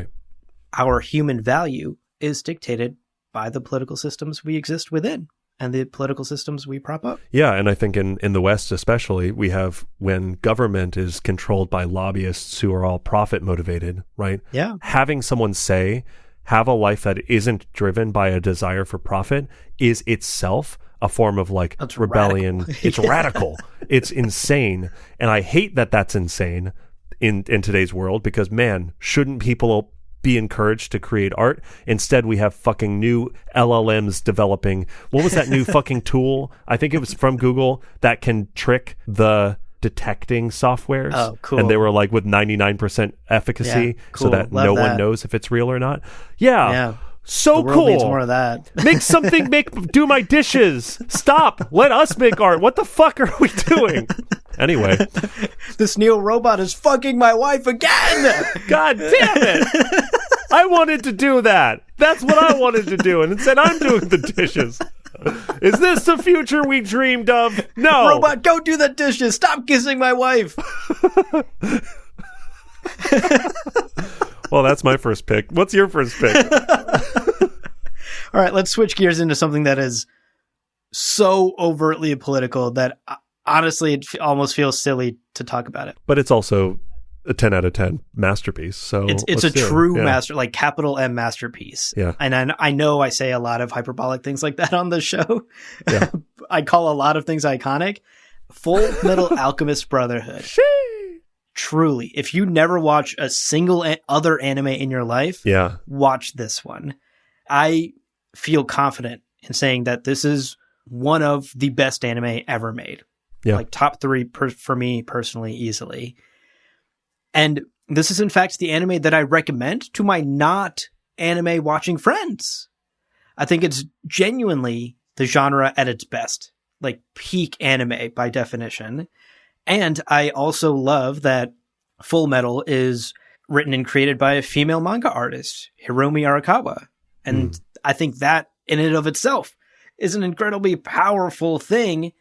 Speaker 2: our human value is dictated by the political systems we exist within and the political systems we prop up.
Speaker 1: Yeah, and I think in the West especially, we have when government is controlled by lobbyists who are all profit motivated, right?
Speaker 2: Yeah.
Speaker 1: Having someone say, have a life that isn't driven by a desire for profit is itself a form of like rebellion.
Speaker 2: Radical.
Speaker 1: It's radical. It's insane. And I hate that that's insane in today's world, because man, shouldn't people be encouraged to create art? Instead, we have fucking new LLMs developing. What was that new fucking tool? I think it was from Google that can trick the detecting softwares.
Speaker 2: Oh, cool.
Speaker 1: And they were like with 99% efficacy,
Speaker 2: cool.
Speaker 1: so that
Speaker 2: Love
Speaker 1: no
Speaker 2: that.
Speaker 1: one knows if it's real or not. Yeah. So
Speaker 2: the world
Speaker 1: cool.
Speaker 2: needs more of that.
Speaker 1: Do my dishes. Stop. Let us make art. What the fuck are we doing? Anyway.
Speaker 2: This Neo robot is fucking my wife again.
Speaker 1: God damn it. I wanted to do that. That's what I wanted to do. And instead I'm doing the dishes. Is this the future we dreamed of? No.
Speaker 2: Robot, go do the dishes. Stop kissing my wife.
Speaker 1: Well, that's my first pick. What's your first pick?
Speaker 2: All right, let's switch gears into something that is so overtly political that honestly it almost feels silly to talk about it.
Speaker 1: But it's also a 10 out of 10 masterpiece. So
Speaker 2: it's a true master, like capital M masterpiece.
Speaker 1: Yeah.
Speaker 2: And I know I say a lot of hyperbolic things like that on the show.
Speaker 1: Yeah.
Speaker 2: I call a lot of things iconic. Full Metal Alchemist Brotherhood. Truly, if you never watch a single other anime in your life, watch this one. I feel confident in saying that this is one of the best anime ever made.
Speaker 1: Yeah.
Speaker 2: Like top 3 for me personally, easily. And this is in fact the anime that I recommend to my not anime watching friends. I think it's genuinely the genre at its best, like peak anime by definition. And I also love that Full Metal is written and created by a female manga artist, Hiromi Arakawa. And I think that in and of itself is an incredibly powerful thing,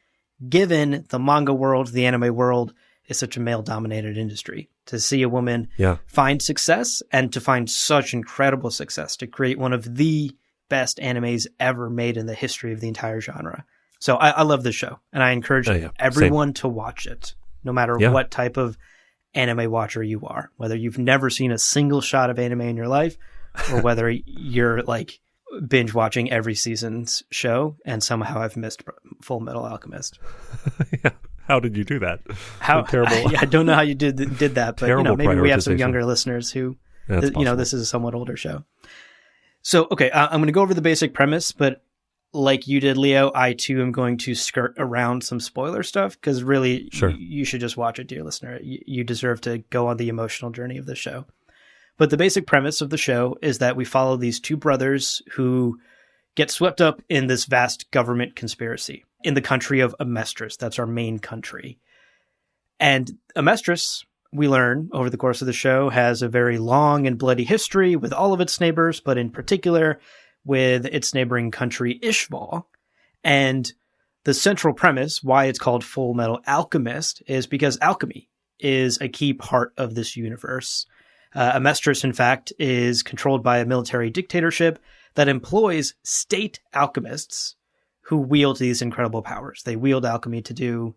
Speaker 2: given the manga world, the anime world is such a male-dominated industry. To see a woman find success, and to find such incredible success to create one of the best animes ever made in the history of the entire genre. So I love this show, and I encourage everyone to watch it, no matter what type of anime watcher you are, whether you've never seen a single shot of anime in your life, or whether you're like binge watching every season's show and somehow I've missed Full Metal Alchemist.
Speaker 1: How did you do that?
Speaker 2: How
Speaker 1: terrible?
Speaker 2: I don't know how you did that, but maybe we have some younger listeners who, this is a somewhat older show. So, okay, I'm going to go over the basic premise, but like you did, Leo, I too am going to skirt around some spoiler stuff, because really, you should just watch it, dear listener. You deserve to go on the emotional journey of the show. But the basic premise of the show is that we follow these 2 brothers who get swept up in this vast government conspiracy in the country of Amestris. That's our main country. And Amestris, we learn over the course of the show, has a very long and bloody history with all of its neighbors, but in particular with its neighboring country, Ishval. And the central premise, why it's called Full Metal Alchemist, is because alchemy is a key part of this universe. Amestris, in fact, is controlled by a military dictatorship that employs state alchemists who wield these incredible powers. They wield alchemy to do,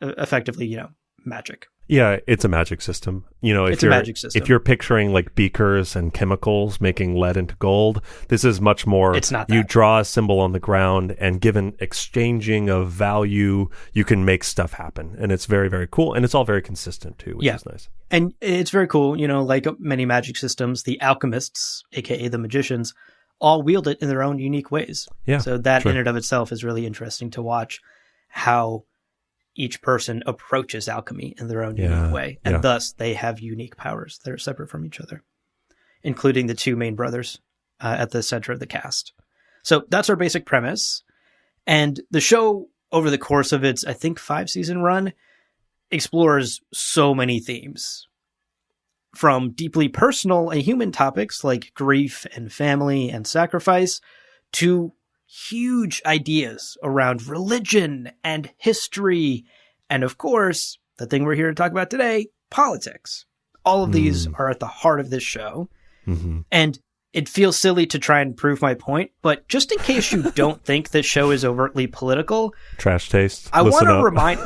Speaker 2: effectively, magic.
Speaker 1: Yeah, it's a magic system.
Speaker 2: It's a magic system.
Speaker 1: If you're picturing like beakers and chemicals making lead into gold, this is much more.
Speaker 2: It's not that.
Speaker 1: You draw a symbol on the ground, and given exchanging of value, you can make stuff happen. And it's very, very cool. And it's all very consistent too, which is nice. And
Speaker 2: it's very cool. Like many magic systems, the alchemists, aka the magicians, all wield it in their own unique ways. Yeah. So that in and of itself is really interesting to watch, how each person approaches alchemy in their own unique way. And thus they have unique powers that are separate from each other, including the 2 main brothers at the center of the cast. So that's our basic premise. And the show, over the course of its, I think, 5-season run, explores so many themes. From deeply personal and human topics like grief and family and sacrifice, to huge ideas around religion and history, and of course, the thing we're here to talk about today, politics. All of these are at the heart of this show. Mm-hmm. And it feels silly to try and prove my point, but just in case you don't think this show is overtly political,
Speaker 1: trash taste.
Speaker 2: I want to remind,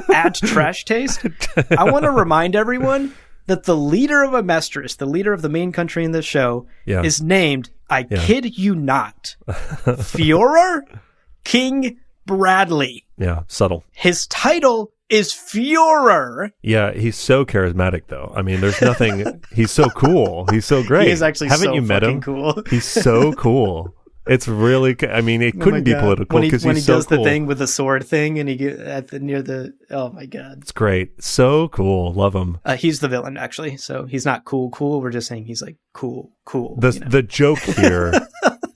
Speaker 2: add trash taste. I want to remind everyone that the leader of Amestris, the leader of the main country in this show, is named, I kid you not, Fiorer King Bradley.
Speaker 1: Yeah, subtle.
Speaker 2: His title is Führer.
Speaker 1: Yeah, he's so charismatic, though. I mean, there's nothing. He's so cool. He's so great.
Speaker 2: He is actually
Speaker 1: Haven't
Speaker 2: so
Speaker 1: you met him?
Speaker 2: Cool.
Speaker 1: He's so cool. It's really. I mean, it couldn't be political because
Speaker 2: when
Speaker 1: he's
Speaker 2: he
Speaker 1: so
Speaker 2: does
Speaker 1: cool.
Speaker 2: the thing with the sword thing, and he get near the. Oh my god,
Speaker 1: it's great. So cool. Love him.
Speaker 2: He's the villain, actually. So he's not cool. We're just saying he's like cool.
Speaker 1: The joke here.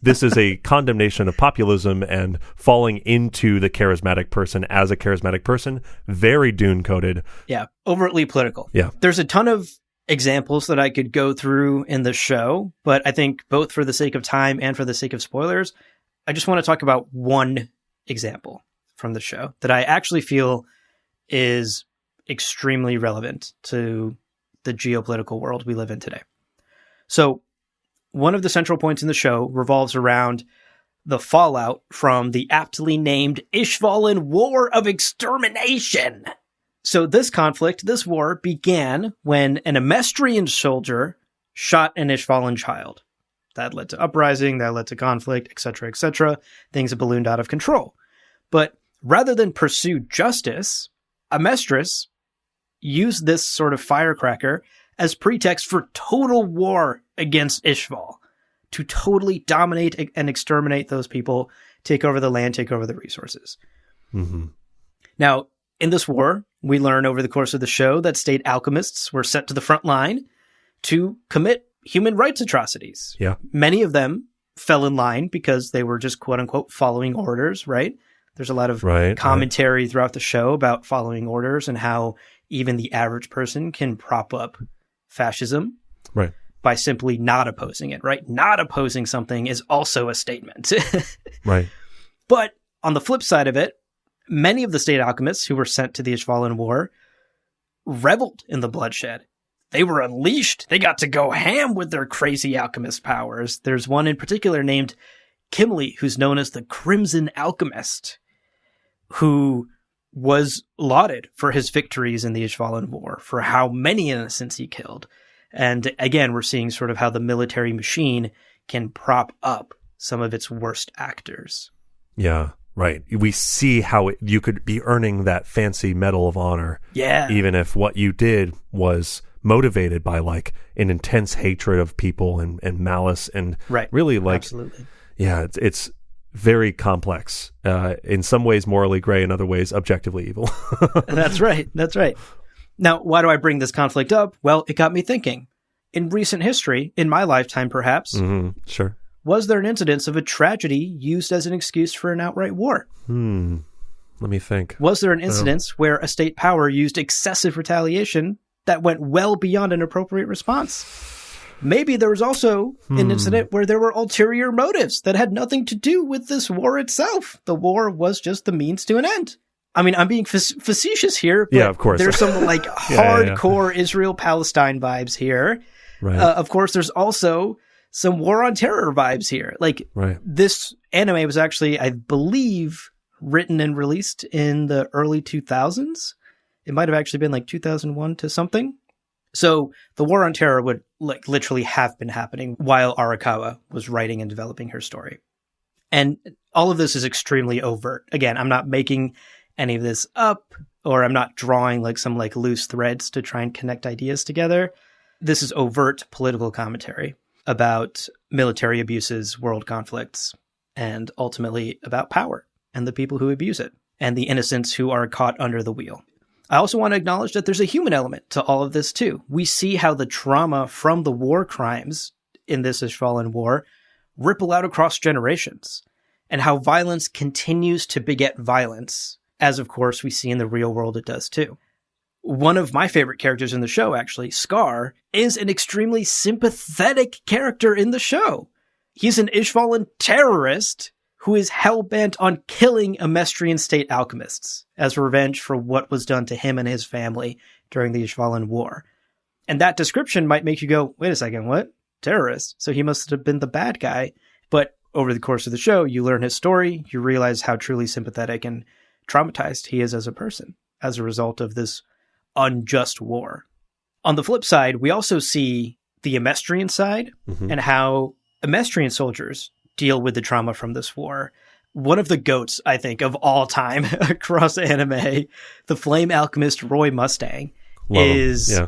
Speaker 1: This is a condemnation of populism and falling into the charismatic person as a charismatic person. Very Dune coded.
Speaker 2: Yeah, overtly political.
Speaker 1: Yeah,
Speaker 2: there's a ton of examples that I could go through in the show, but I think both for the sake of time and for the sake of spoilers, I just want to talk about one example from the show that I actually feel is extremely relevant to the geopolitical world we live in today. So one of the central points in the show revolves around the fallout from the aptly named Ishvalan War of Extermination. So this conflict, this war, began when an Amestrian soldier shot an Ishvalan child. That led to uprising, that led to conflict, etc., etc. Things have ballooned out of control. But rather than pursue justice, Amestris used this sort of firecracker as pretext for total war against Ishval, to totally dominate and exterminate those people, take over the land, take over the resources.
Speaker 1: Mm-hmm.
Speaker 2: Now, in this war, we learn over the course of the show that state alchemists were sent to the front line to commit human rights atrocities.
Speaker 1: Yeah.
Speaker 2: Many of them fell in line because they were just quote unquote following orders, right? There's a lot of commentary throughout the show about following orders and how even the average person can prop up fascism by simply not opposing it, right? Not opposing something is also a statement.
Speaker 1: Right.
Speaker 2: But on the flip side of it, many of the state alchemists who were sent to the Ishvalan War reveled in the bloodshed. They were unleashed. They got to go ham with their crazy alchemist powers. There's one in particular named Kimli, who's known as the Crimson Alchemist, who was lauded for his victories in the Ishvalan War, for how many innocents he killed. And again, we're seeing sort of how the military machine can prop up some of its worst actors.
Speaker 1: Yeah, right. We see how you could be earning that fancy Medal of Honor.
Speaker 2: Yeah.
Speaker 1: Even if what you did was motivated by like an intense hatred of people and malice and really like,
Speaker 2: absolutely.
Speaker 1: Yeah, it's very complex. In some ways morally gray, in other ways objectively evil.
Speaker 2: That's right. Now, why do I bring this conflict up? Well, it got me thinking. In recent history, in my lifetime perhaps,
Speaker 1: sure,
Speaker 2: was there an incidence of a tragedy used as an excuse for an outright war?
Speaker 1: Let me think.
Speaker 2: Was there an incidence where a state power used excessive retaliation that went well beyond an appropriate response? Maybe there was also an incident where there were ulterior motives that had nothing to do with this war itself. The war was just the means to an end. I mean, I'm being facetious here, but
Speaker 1: of course.
Speaker 2: There's some like hardcore Israel-Palestine vibes here.
Speaker 1: Right.
Speaker 2: Of course, there's also some war on terror vibes here. Like this anime was actually, I believe, written and released in the early 2000s. It might have actually been like 2001 to something. So the war on terror would like literally have been happening while Arakawa was writing and developing her story. And all of this is extremely overt. Again, I'm not making any of this up, or I'm not drawing like some like loose threads to try and connect ideas together. This is overt political commentary about military abuses, world conflicts, and ultimately about power and the people who abuse it and the innocents who are caught under the wheel. I also want to acknowledge that there's a human element to all of this too. We see how the trauma from the war crimes in this Ishvalan war ripple out across generations, and how violence continues to beget violence, as of course we see in the real world it does too. One of my favorite characters in the show, actually, Scar, is an extremely sympathetic character in the show. He's an Ishvalan terrorist who is hell-bent on killing Amestrian state alchemists as revenge for what was done to him and his family during the Ishvalan War. And that description might make you go, wait a second, what? Terrorist? So he must have been the bad guy. But over the course of the show, you learn his story, you realize how truly sympathetic and traumatized he is as a person as a result of this unjust war. On the flip side, we also see the Amestrian side and how Amestrian soldiers deal with the trauma from this war. one of the GOATs, I think, of all time across anime, the Flame Alchemist Roy Mustang, is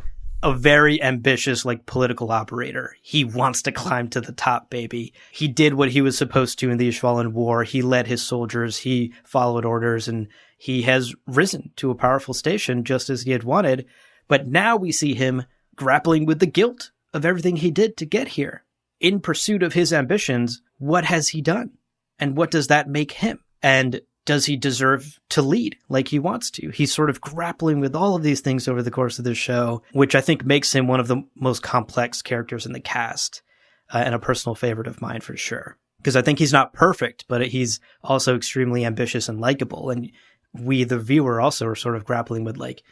Speaker 2: a very ambitious, like, political operator. He wants to climb to the top, baby. He did what he was supposed to in the Ishvalan War. He led his soldiers. He followed orders, and he has risen to a powerful station just as he had wanted. But now we see him grappling with the guilt of everything he did to get here. In pursuit of his ambitions, what has he done? And what does that make him? And does he deserve to lead like he wants to? He's sort of grappling with all of these things over the course of this show, which I think makes him one of the most complex characters in the cast, and a personal favorite of mine for sure. Because I think he's not perfect, but he's also extremely ambitious and likable. And we, the viewer, also are sort of grappling with, like,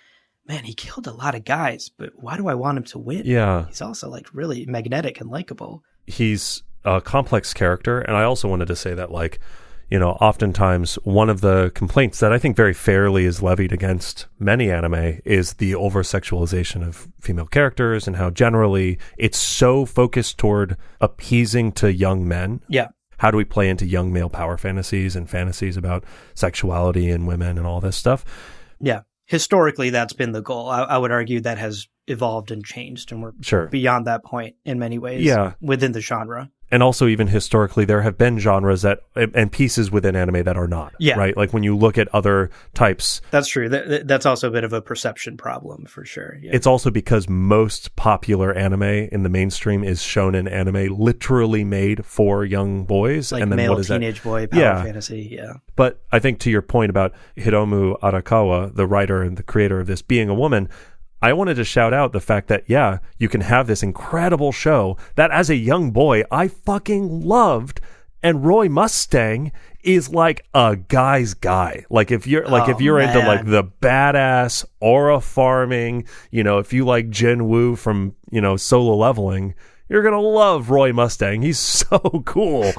Speaker 2: man, he killed a lot of guys, but why do I want him to win?
Speaker 1: Yeah.
Speaker 2: He's also, like, really magnetic and likable.
Speaker 1: He's a complex character, and I also wanted to say that, like, you know, oftentimes one of the complaints that I think very fairly is levied against many anime is the over-sexualization of female characters and how generally it's so focused toward appeasing to young men.
Speaker 2: Yeah.
Speaker 1: How do we play into young male power fantasies and fantasies about sexuality and women and all this stuff?
Speaker 2: Yeah. Historically, that's been the goal. I would argue that has evolved and changed, and we're beyond that point in many ways within the genre.
Speaker 1: And also, even historically, there have been genres that and pieces within anime that are not. Yeah. Right? Like when you look at other types.
Speaker 2: That's true. That's also a bit of a perception problem for sure. Yeah.
Speaker 1: It's also because most popular anime in the mainstream is shonen anime, literally made for young boys.
Speaker 2: Like,
Speaker 1: and then
Speaker 2: male
Speaker 1: what is
Speaker 2: teenage boy power fantasy. Yeah.
Speaker 1: But I think to your point about Hiromu Arakawa, the writer and the creator of this, being a woman, I wanted to shout out the fact that, yeah, you can have this incredible show that as a young boy, I fucking loved. And Roy Mustang is like a guy's guy. Like if you're into like the badass aura farming, you know, if you like Jin Woo from, you know, Solo Leveling, you're going to love Roy Mustang. He's so cool.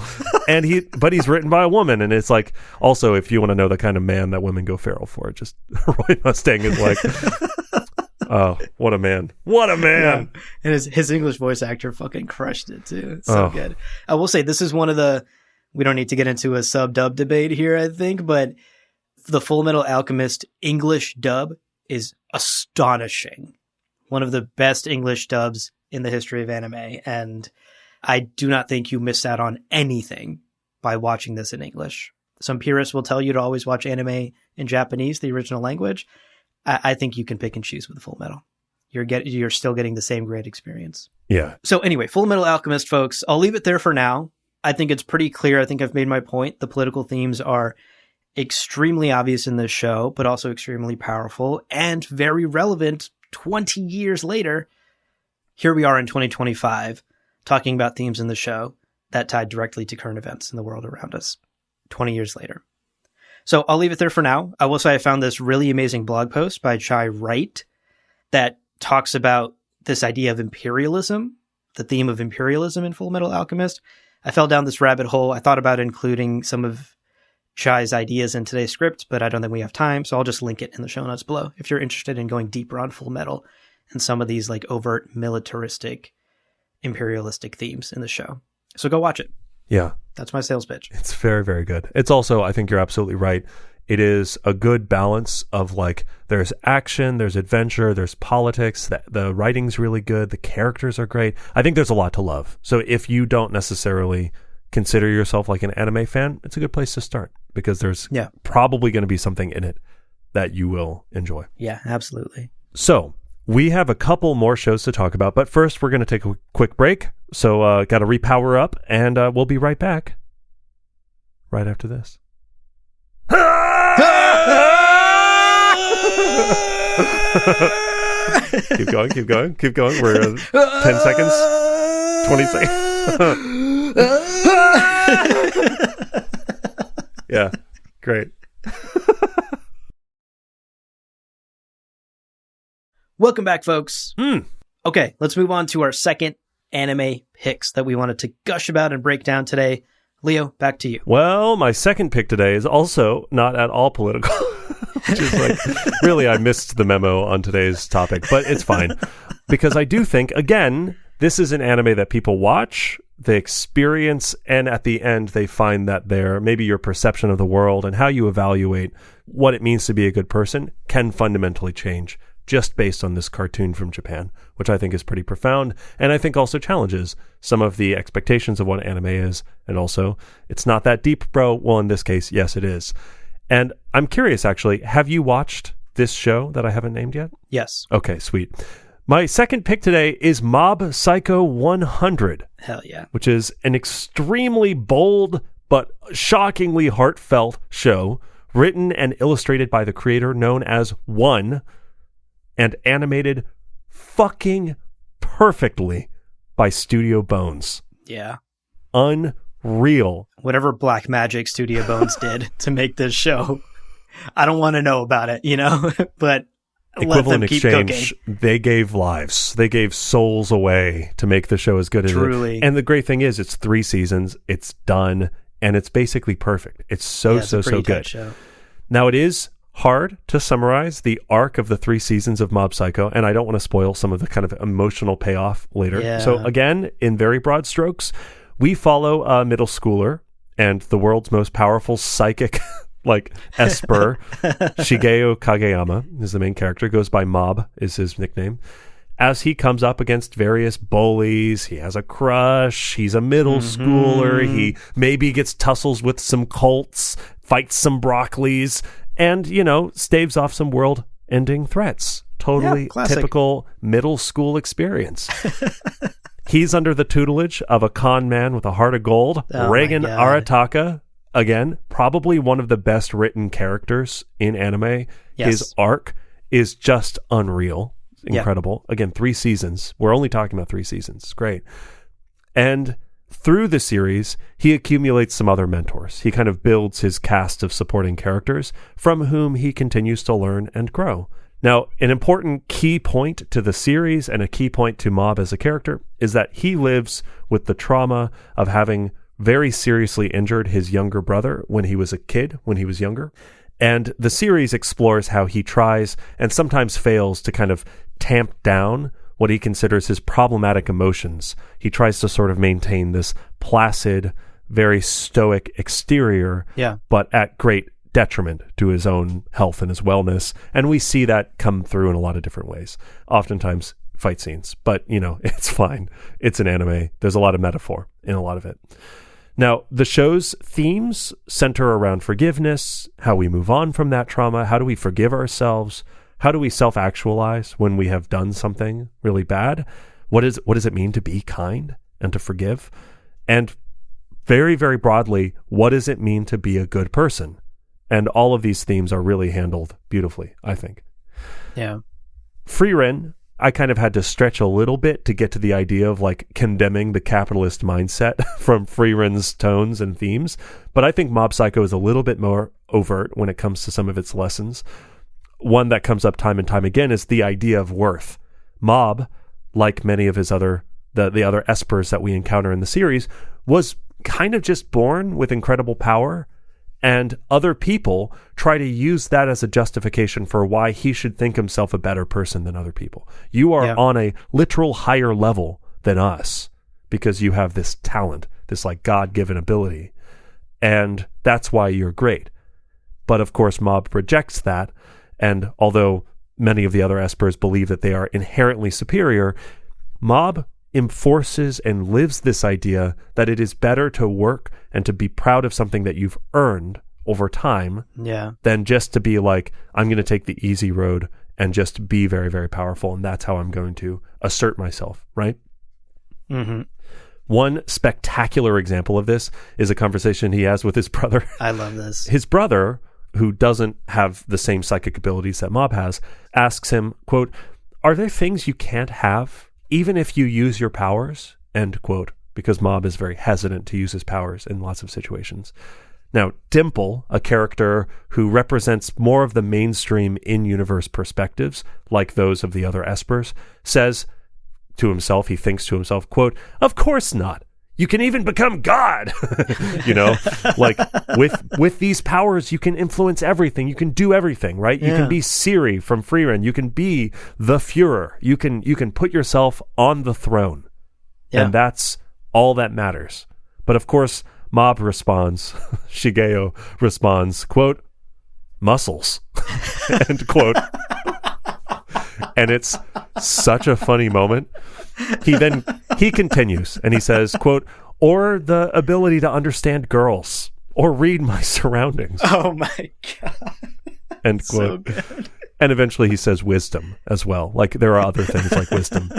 Speaker 1: But he's written by a woman. And it's like, also, if you want to know the kind of man that women go feral for, just Roy Mustang is like... Oh, what a man. What a man.
Speaker 2: Yeah. And his English voice actor fucking crushed it too. It's so good. I will say this is one of the, we don't need to get into a sub-dub debate here, I think, but the Full Metal Alchemist English dub is astonishing. One of the best English dubs in the history of anime. And I do not think you miss out on anything by watching this in English. Some purists will tell you to always watch anime in Japanese, the original language. I think you can pick and choose with Full Metal. You're still getting the same great experience.
Speaker 1: Yeah.
Speaker 2: So anyway, Full Metal Alchemist, folks, I'll leave it there for now. I think it's pretty clear. I think I've made my point. The political themes are extremely obvious in this show, but also extremely powerful and very relevant 20 years later. Here we are in 2025 talking about themes in the show that tied directly to current events in the world around us 20 years later. So I'll leave it there for now. I will say I found this really amazing blog post by Chai Wright that talks about this idea of imperialism, the theme of imperialism in Full Metal Alchemist. I fell down this rabbit hole. I thought about including some of Chai's ideas in today's script, but I don't think we have time, so I'll just link it in the show notes below if you're interested in going deeper on Full Metal and some of these like overt militaristic, imperialistic themes in the show. So go watch it.
Speaker 1: Yeah.
Speaker 2: That's my sales pitch.
Speaker 1: It's very, very good. It's also, I think you're absolutely right. It is a good balance of like, there's action, there's adventure, there's politics. The writing's really good. The characters are great. I think there's a lot to love. So if you don't necessarily consider yourself like an anime fan, it's a good place to start because there's probably going to be something in it that you will enjoy.
Speaker 2: Yeah, absolutely.
Speaker 1: So we have a couple more shows to talk about, but first we're going to take a quick break. So got to repower up, and we'll be right back right after this. Keep going, keep going, keep going. We're 10 seconds, 20 seconds. Yeah, great.
Speaker 2: Welcome back, folks. Okay, let's move on to our second anime picks that we wanted to gush about and break down today. Leo, back to you.
Speaker 1: Well, my second pick today is also not at all political, which is like, really, I missed the memo on today's topic, but it's fine. Because I do think, again, this is an anime that people watch, the experience, and at the end they find that maybe your perception of the world and how you evaluate what it means to be a good person can fundamentally change just based on this cartoon from Japan, which I think is pretty profound, and I think also challenges some of the expectations of what anime is, and also, it's not that deep, bro. Well, in this case, yes, it is. And I'm curious, actually, have you watched this show that I haven't named yet?
Speaker 2: Yes.
Speaker 1: Okay, sweet. My second pick today is Mob Psycho 100.
Speaker 2: Hell yeah.
Speaker 1: Which is an extremely bold but shockingly heartfelt show written and illustrated by the creator known as One and animated fucking perfectly by Studio Bones.
Speaker 2: Yeah.
Speaker 1: Unreal.
Speaker 2: Whatever Black Magic Studio Bones did to make this show, I don't want to know about it, but
Speaker 1: equivalent exchange, they gave lives. They gave souls away to make the show as good as
Speaker 2: Truly.
Speaker 1: it. And the great thing is it's 3 seasons, it's done, and it's basically perfect. It's so good.
Speaker 2: Show.
Speaker 1: Now, it is hard to summarize the arc of the 3 seasons of Mob Psycho, and I don't want to spoil some of the kind of emotional payoff later.
Speaker 2: Yeah.
Speaker 1: So again, in very broad strokes, we follow a middle schooler and the world's most powerful psychic Esper, Shigeo Kageyama is the main character, goes by Mob is his nickname. As he comes up against various bullies, he has a crush, he's a middle schooler, he maybe gets tussles with some cults, fights some broccolis, and, staves off some world-ending threats. Totally typical middle school experience. He's under the tutelage of a con man with a heart of gold, Reigen Arataka. Again, probably one of the best written characters in anime.
Speaker 2: Yes.
Speaker 1: His arc is just unreal. Incredible. Again, 3 seasons. We're only talking about 3 seasons. It's great. And through the series, he accumulates some other mentors. He kind of builds his cast of supporting characters from whom he continues to learn and grow. Now, an important key point to the series and a key point to Mob as a character is that he lives with the trauma of having very seriously injured his younger brother when he was a kid, when he was younger. And the series explores how he tries and sometimes fails to kind of tamp down what he considers his problematic emotions. He tries to sort of maintain this placid, very stoic exterior, but at great detriment to his own health and his wellness. And we see that come through in a lot of different ways. Oftentimes fight scenes, but it's fine. It's an anime. There's a lot of metaphor in a lot of it. Now, the show's themes center around forgiveness, how we move on from that trauma, how do we forgive ourselves, how do we self-actualize when we have done something really bad, what does it mean to be kind and to forgive, and very, very broadly, what does it mean to be a good person? And all of these themes are really handled beautifully, I think.
Speaker 2: Yeah.
Speaker 1: Frieren, I kind of had to stretch a little bit to get to the idea of condemning the capitalist mindset from Frieren's tones and themes. But I think Mob Psycho is a little bit more overt when it comes to some of its lessons. One that comes up time and time again is the idea of worth. Mob, like many of his the other espers that we encounter in the series, was kind of just born with incredible power, and other people try to use that as a justification for why he should think himself a better person than other people. You are on a literal higher level than us because you have this talent, this God-given ability, and that's why you're great. But of course, Mob rejects that, and although many of the other espers believe that they are inherently superior, Mob enforces and lives this idea that it is better to work and to be proud of something that you've earned over time than just to be I'm going to take the easy road and just be very, very powerful, and that's how I'm going to assert myself, right? Mm-hmm. One spectacular example of this is a conversation he has with his brother.
Speaker 2: I love this.
Speaker 1: His brother, who doesn't have the same psychic abilities that Mob has, asks him, quote, "Are there things you can't have even if you use your powers?" End quote. Because Mob is very hesitant to use his powers in lots of situations. Now, Dimple, a character who represents more of the mainstream in-universe perspectives, like those of the other espers, says to himself, he thinks to himself, quote, "Of course not. You can even become God." With these powers, you can influence everything. You can do everything, right? You can be Siri from Frieren. You can be the Führer. You can put yourself on the throne. Yeah. And that's all that matters. But of course, Mob responds, Shigeo responds, quote, muscles, end quote. And it's such a funny moment. He continues and he says, quote, or the ability to understand girls or read my surroundings.
Speaker 2: Oh my God.
Speaker 1: End quote. So good. And eventually he says wisdom as well. Like there are other things like wisdom,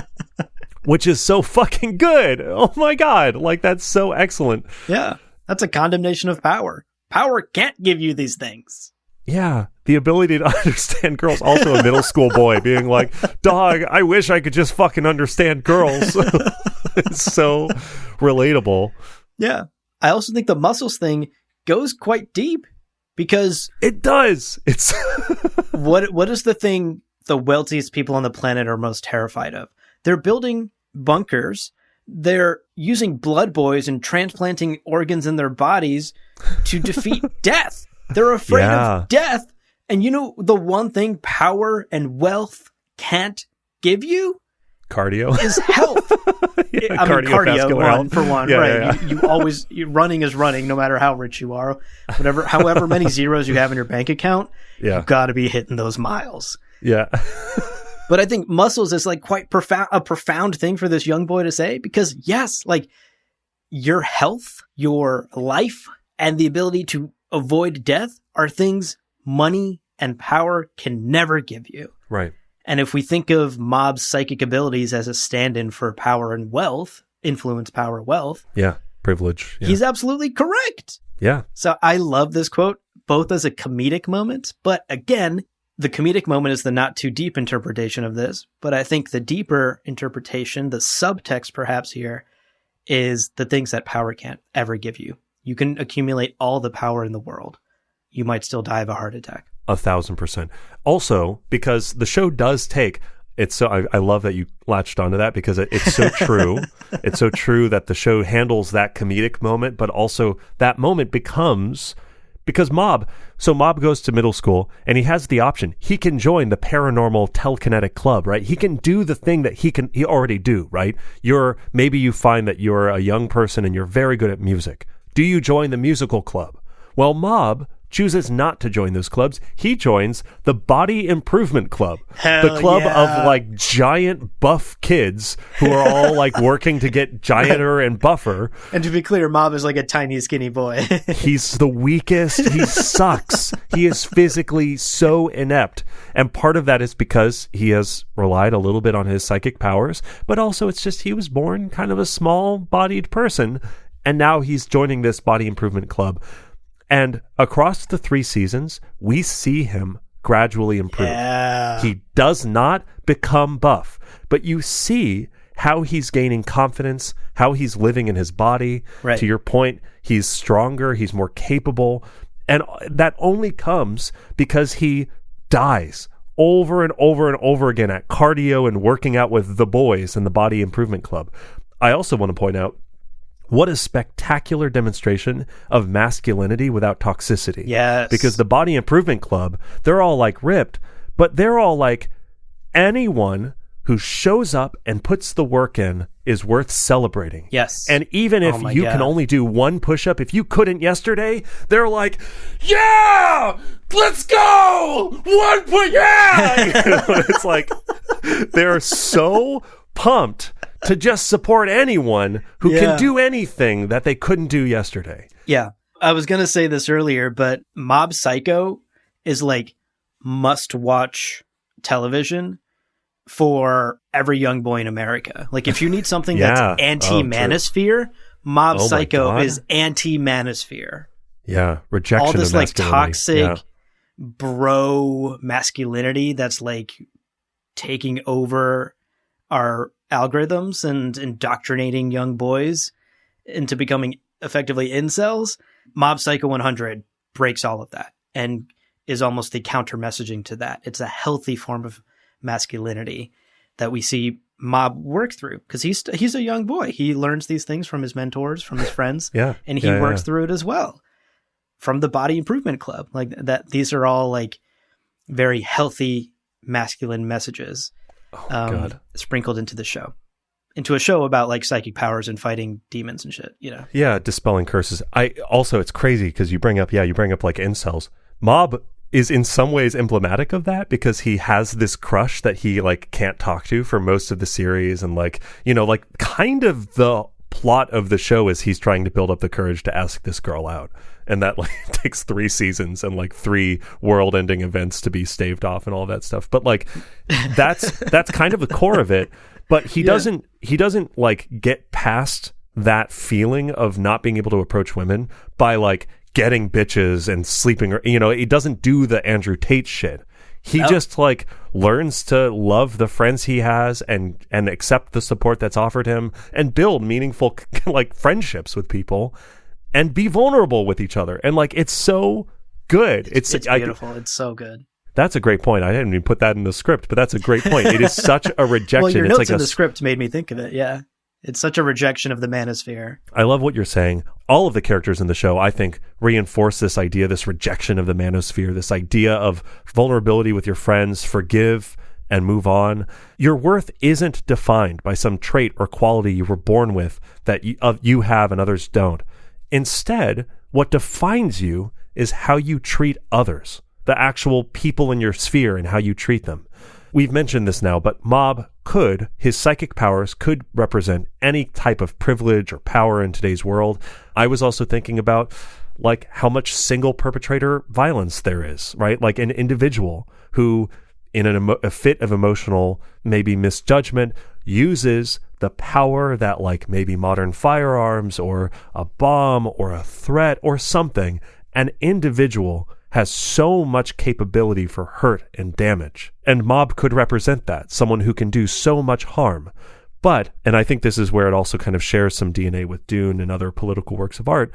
Speaker 1: which is so fucking good. Oh my God. Like that's so excellent.
Speaker 2: Yeah. That's a condemnation of power. Power can't give you these things.
Speaker 1: Yeah. The ability to understand girls. Also a middle school boy being like, dog, I wish I could just fucking understand girls. It's so relatable.
Speaker 2: Yeah. I also think the muscles thing goes quite deep because
Speaker 1: it does. It's
Speaker 2: what is the thing the wealthiest people on the planet are most terrified of? They're building bunkers. They're using blood boys and transplanting organs in their bodies to defeat death. They're afraid of death. And you know the one thing power and wealth can't give you?
Speaker 1: Cardio.
Speaker 2: Is health. Cardio one, for one, yeah, right? Yeah. You running is running, no matter how rich you are. However many zeros you have in your bank account, you've got to be hitting those miles.
Speaker 1: Yeah.
Speaker 2: But I think muscles is like quite a profound thing for this young boy to say, because yes, like your health, your life, and the ability to avoid death are things money and power can never give you.
Speaker 1: Right.
Speaker 2: And if we think of Mob's psychic abilities as a stand-in for power and wealth, influence, power, wealth.
Speaker 1: Yeah. Privilege. Yeah.
Speaker 2: He's absolutely correct.
Speaker 1: Yeah.
Speaker 2: So I love this quote, both as a comedic moment, but again, the comedic moment is the not too deep interpretation of this. But I think the deeper interpretation, the subtext perhaps here, is the things that power can't ever give you. You can accumulate all the power in the world. You might still die of a heart attack.
Speaker 1: 1,000%. Also, because the show does take, it's so, I love that you latched onto that because it's so true. It's so true that the show handles that comedic moment, but also that moment becomes, because Mob goes to middle school and he has the option. He can join the paranormal telekinetic club, right? He can do the thing that he already do, right? Maybe you find that you're a young person and you're very good at music. Do you join the musical club? Well, Mob chooses not to join those clubs. He joins the Body Improvement Club. The club of like giant buff kids who are all like working to get gianter and buffer.
Speaker 2: And to be clear, Mob is like a tiny skinny boy.
Speaker 1: He's the weakest. He sucks. He is physically so inept. And part of that is because he has relied a little bit on his psychic powers, but also it's just he was born kind of a small-bodied person, and now he's joining this Body Improvement Club. And across the 3 seasons, we see him gradually improve.
Speaker 2: Yeah.
Speaker 1: He does not become buff, but you see how he's gaining confidence, how he's living in his body.
Speaker 2: Right.
Speaker 1: To your point, he's stronger, he's more capable. And that only comes because he dies over and over and over again at cardio and working out with the boys in the Body Improvement Club. I also want to point out, what a spectacular demonstration of masculinity without toxicity.
Speaker 2: Yes.
Speaker 1: Because the Body Improvement Club, they're all like ripped, but they're all like, anyone who shows up and puts the work in is worth celebrating.
Speaker 2: Yes.
Speaker 1: And even if you can only do 1 push-up, if you couldn't yesterday, they're like, yeah, let's go! 1 push, yeah! You know, it's like, they're so pumped to just support anyone who can do anything that they couldn't do yesterday.
Speaker 2: Yeah. I was going to say this earlier, but Mob Psycho is like must-watch television for every young boy in America. Like if you need something that's anti-manosphere, Mob Psycho is anti-manosphere.
Speaker 1: Yeah. Rejection
Speaker 2: all this
Speaker 1: of
Speaker 2: like
Speaker 1: masculinity.
Speaker 2: toxic bro masculinity that's like taking over our algorithms and indoctrinating young boys into becoming effectively incels. Mob Psycho 100 breaks all of that and is almost the counter messaging to that. It's a healthy form of masculinity that we see Mob work through because he's a young boy. He learns these things from his mentors, from his friends, and he works through it as well from the Body Improvement Club. Like that, these are all like very healthy masculine messages.
Speaker 1: God.
Speaker 2: Sprinkled into the show. into a show about like psychic powers and fighting demons and shit, you know?
Speaker 1: Yeah, dispelling curses. It's crazy because you bring up like incels. Mob is in some ways emblematic of that because he has this crush that he like can't talk to for most of the series, and like, you know, like kind of the plot of the show is he's trying to build up the courage to ask this girl out, and that like takes 3 seasons and like 3 world-ending events to be staved off and all that stuff. But like that's kind of the core of it. But he doesn't like get past that feeling of not being able to approach women by like getting bitches and sleeping, or, you know, he doesn't do the Andrew Tate shit. He just like learns to love the friends he has and accept the support that's offered him and build meaningful like friendships with people and be vulnerable with each other. And like, it's so good. It's
Speaker 2: beautiful. It's so good.
Speaker 1: That's a great point. I didn't even put that in the script, but that's a great point. It is such a rejection.
Speaker 2: Well, your
Speaker 1: it's
Speaker 2: notes
Speaker 1: like
Speaker 2: in the script made me think of it. Yeah. It's such a rejection of the manosphere.
Speaker 1: I love what you're saying. All of the characters in the show, I think, reinforce this idea, this rejection of the manosphere, this idea of vulnerability with your friends, forgive and move on. Your worth isn't defined by some trait or quality you were born with that you have and others don't. Instead, what defines you is how you treat others, the actual people in your sphere and how you treat them. We've mentioned this now, but Mob his psychic powers could represent any type of privilege or power in today's world. I was also thinking about like how much single perpetrator violence there is, right? Like an individual who in a fit of emotional, maybe misjudgment, uses the power that like maybe modern firearms or a bomb or a threat or something, an individual has so much capability for hurt and damage. And Mob could represent that, someone who can do so much harm. But, and I think this is where it also kind of shares some DNA with Dune and other political works of art,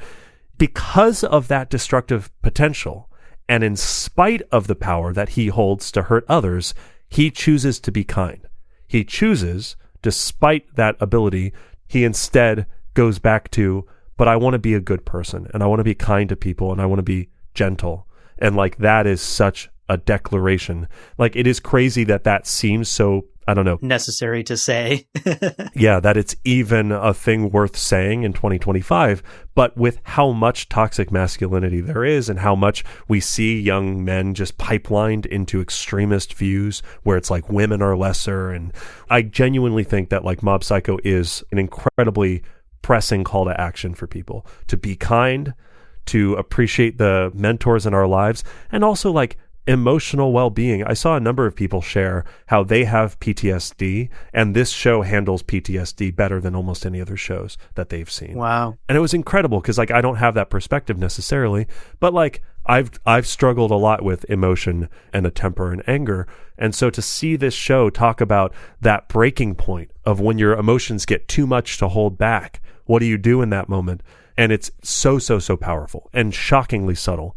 Speaker 1: because of that destructive potential, and in spite of the power that he holds to hurt others, he chooses to be kind. He chooses, despite that ability, he instead goes back to, but I want to be a good person, and I want to be kind to people, and I want to be gentle. And like, that is such a declaration. Like, it is crazy that seems so, I don't know,
Speaker 2: necessary to say.
Speaker 1: Yeah, that it's even a thing worth saying in 2025. But with how much toxic masculinity there is and how much we see young men just pipelined into extremist views where it's like women are lesser. And I genuinely think that like Mob Psycho is an incredibly pressing call to action for people to be kind, to appreciate the mentors in our lives, and also like emotional well-being. I saw a number of people share how they have PTSD, and this show handles PTSD better than almost any other shows that they've seen.
Speaker 2: Wow.
Speaker 1: And it was incredible because like I don't have that perspective necessarily, but like I've struggled a lot with emotion and a temper and anger. And so to see this show talk about that breaking point of when your emotions get too much to hold back, what do you do in that moment? And it's so powerful and shockingly subtle.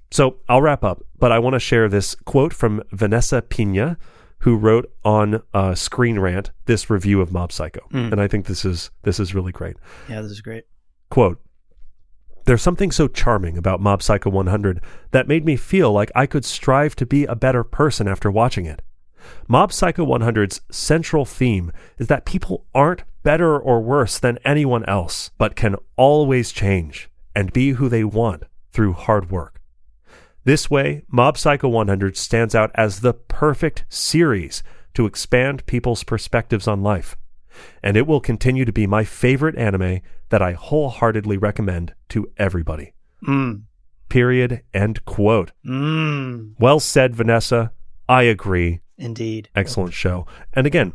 Speaker 1: So I'll wrap up, but I want to share this quote from Vanessa Pina, who wrote on Screen Rant this review of Mob Psycho. And I think this is really great.
Speaker 2: Yeah, this is great.
Speaker 1: Quote, "There's something so charming about Mob Psycho 100 that made me feel like I could strive to be a better person after watching it. Mob Psycho 100's central theme is that people aren't better or worse than anyone else, but can always change and be who they want through hard work. This way, Mob Psycho 100 stands out as the perfect series to expand people's perspectives on life, and it will continue to be my favorite anime that I wholeheartedly recommend to everybody." Period. End quote. Well said, Vanessa. I agree.
Speaker 2: Indeed.
Speaker 1: Excellent show. And again,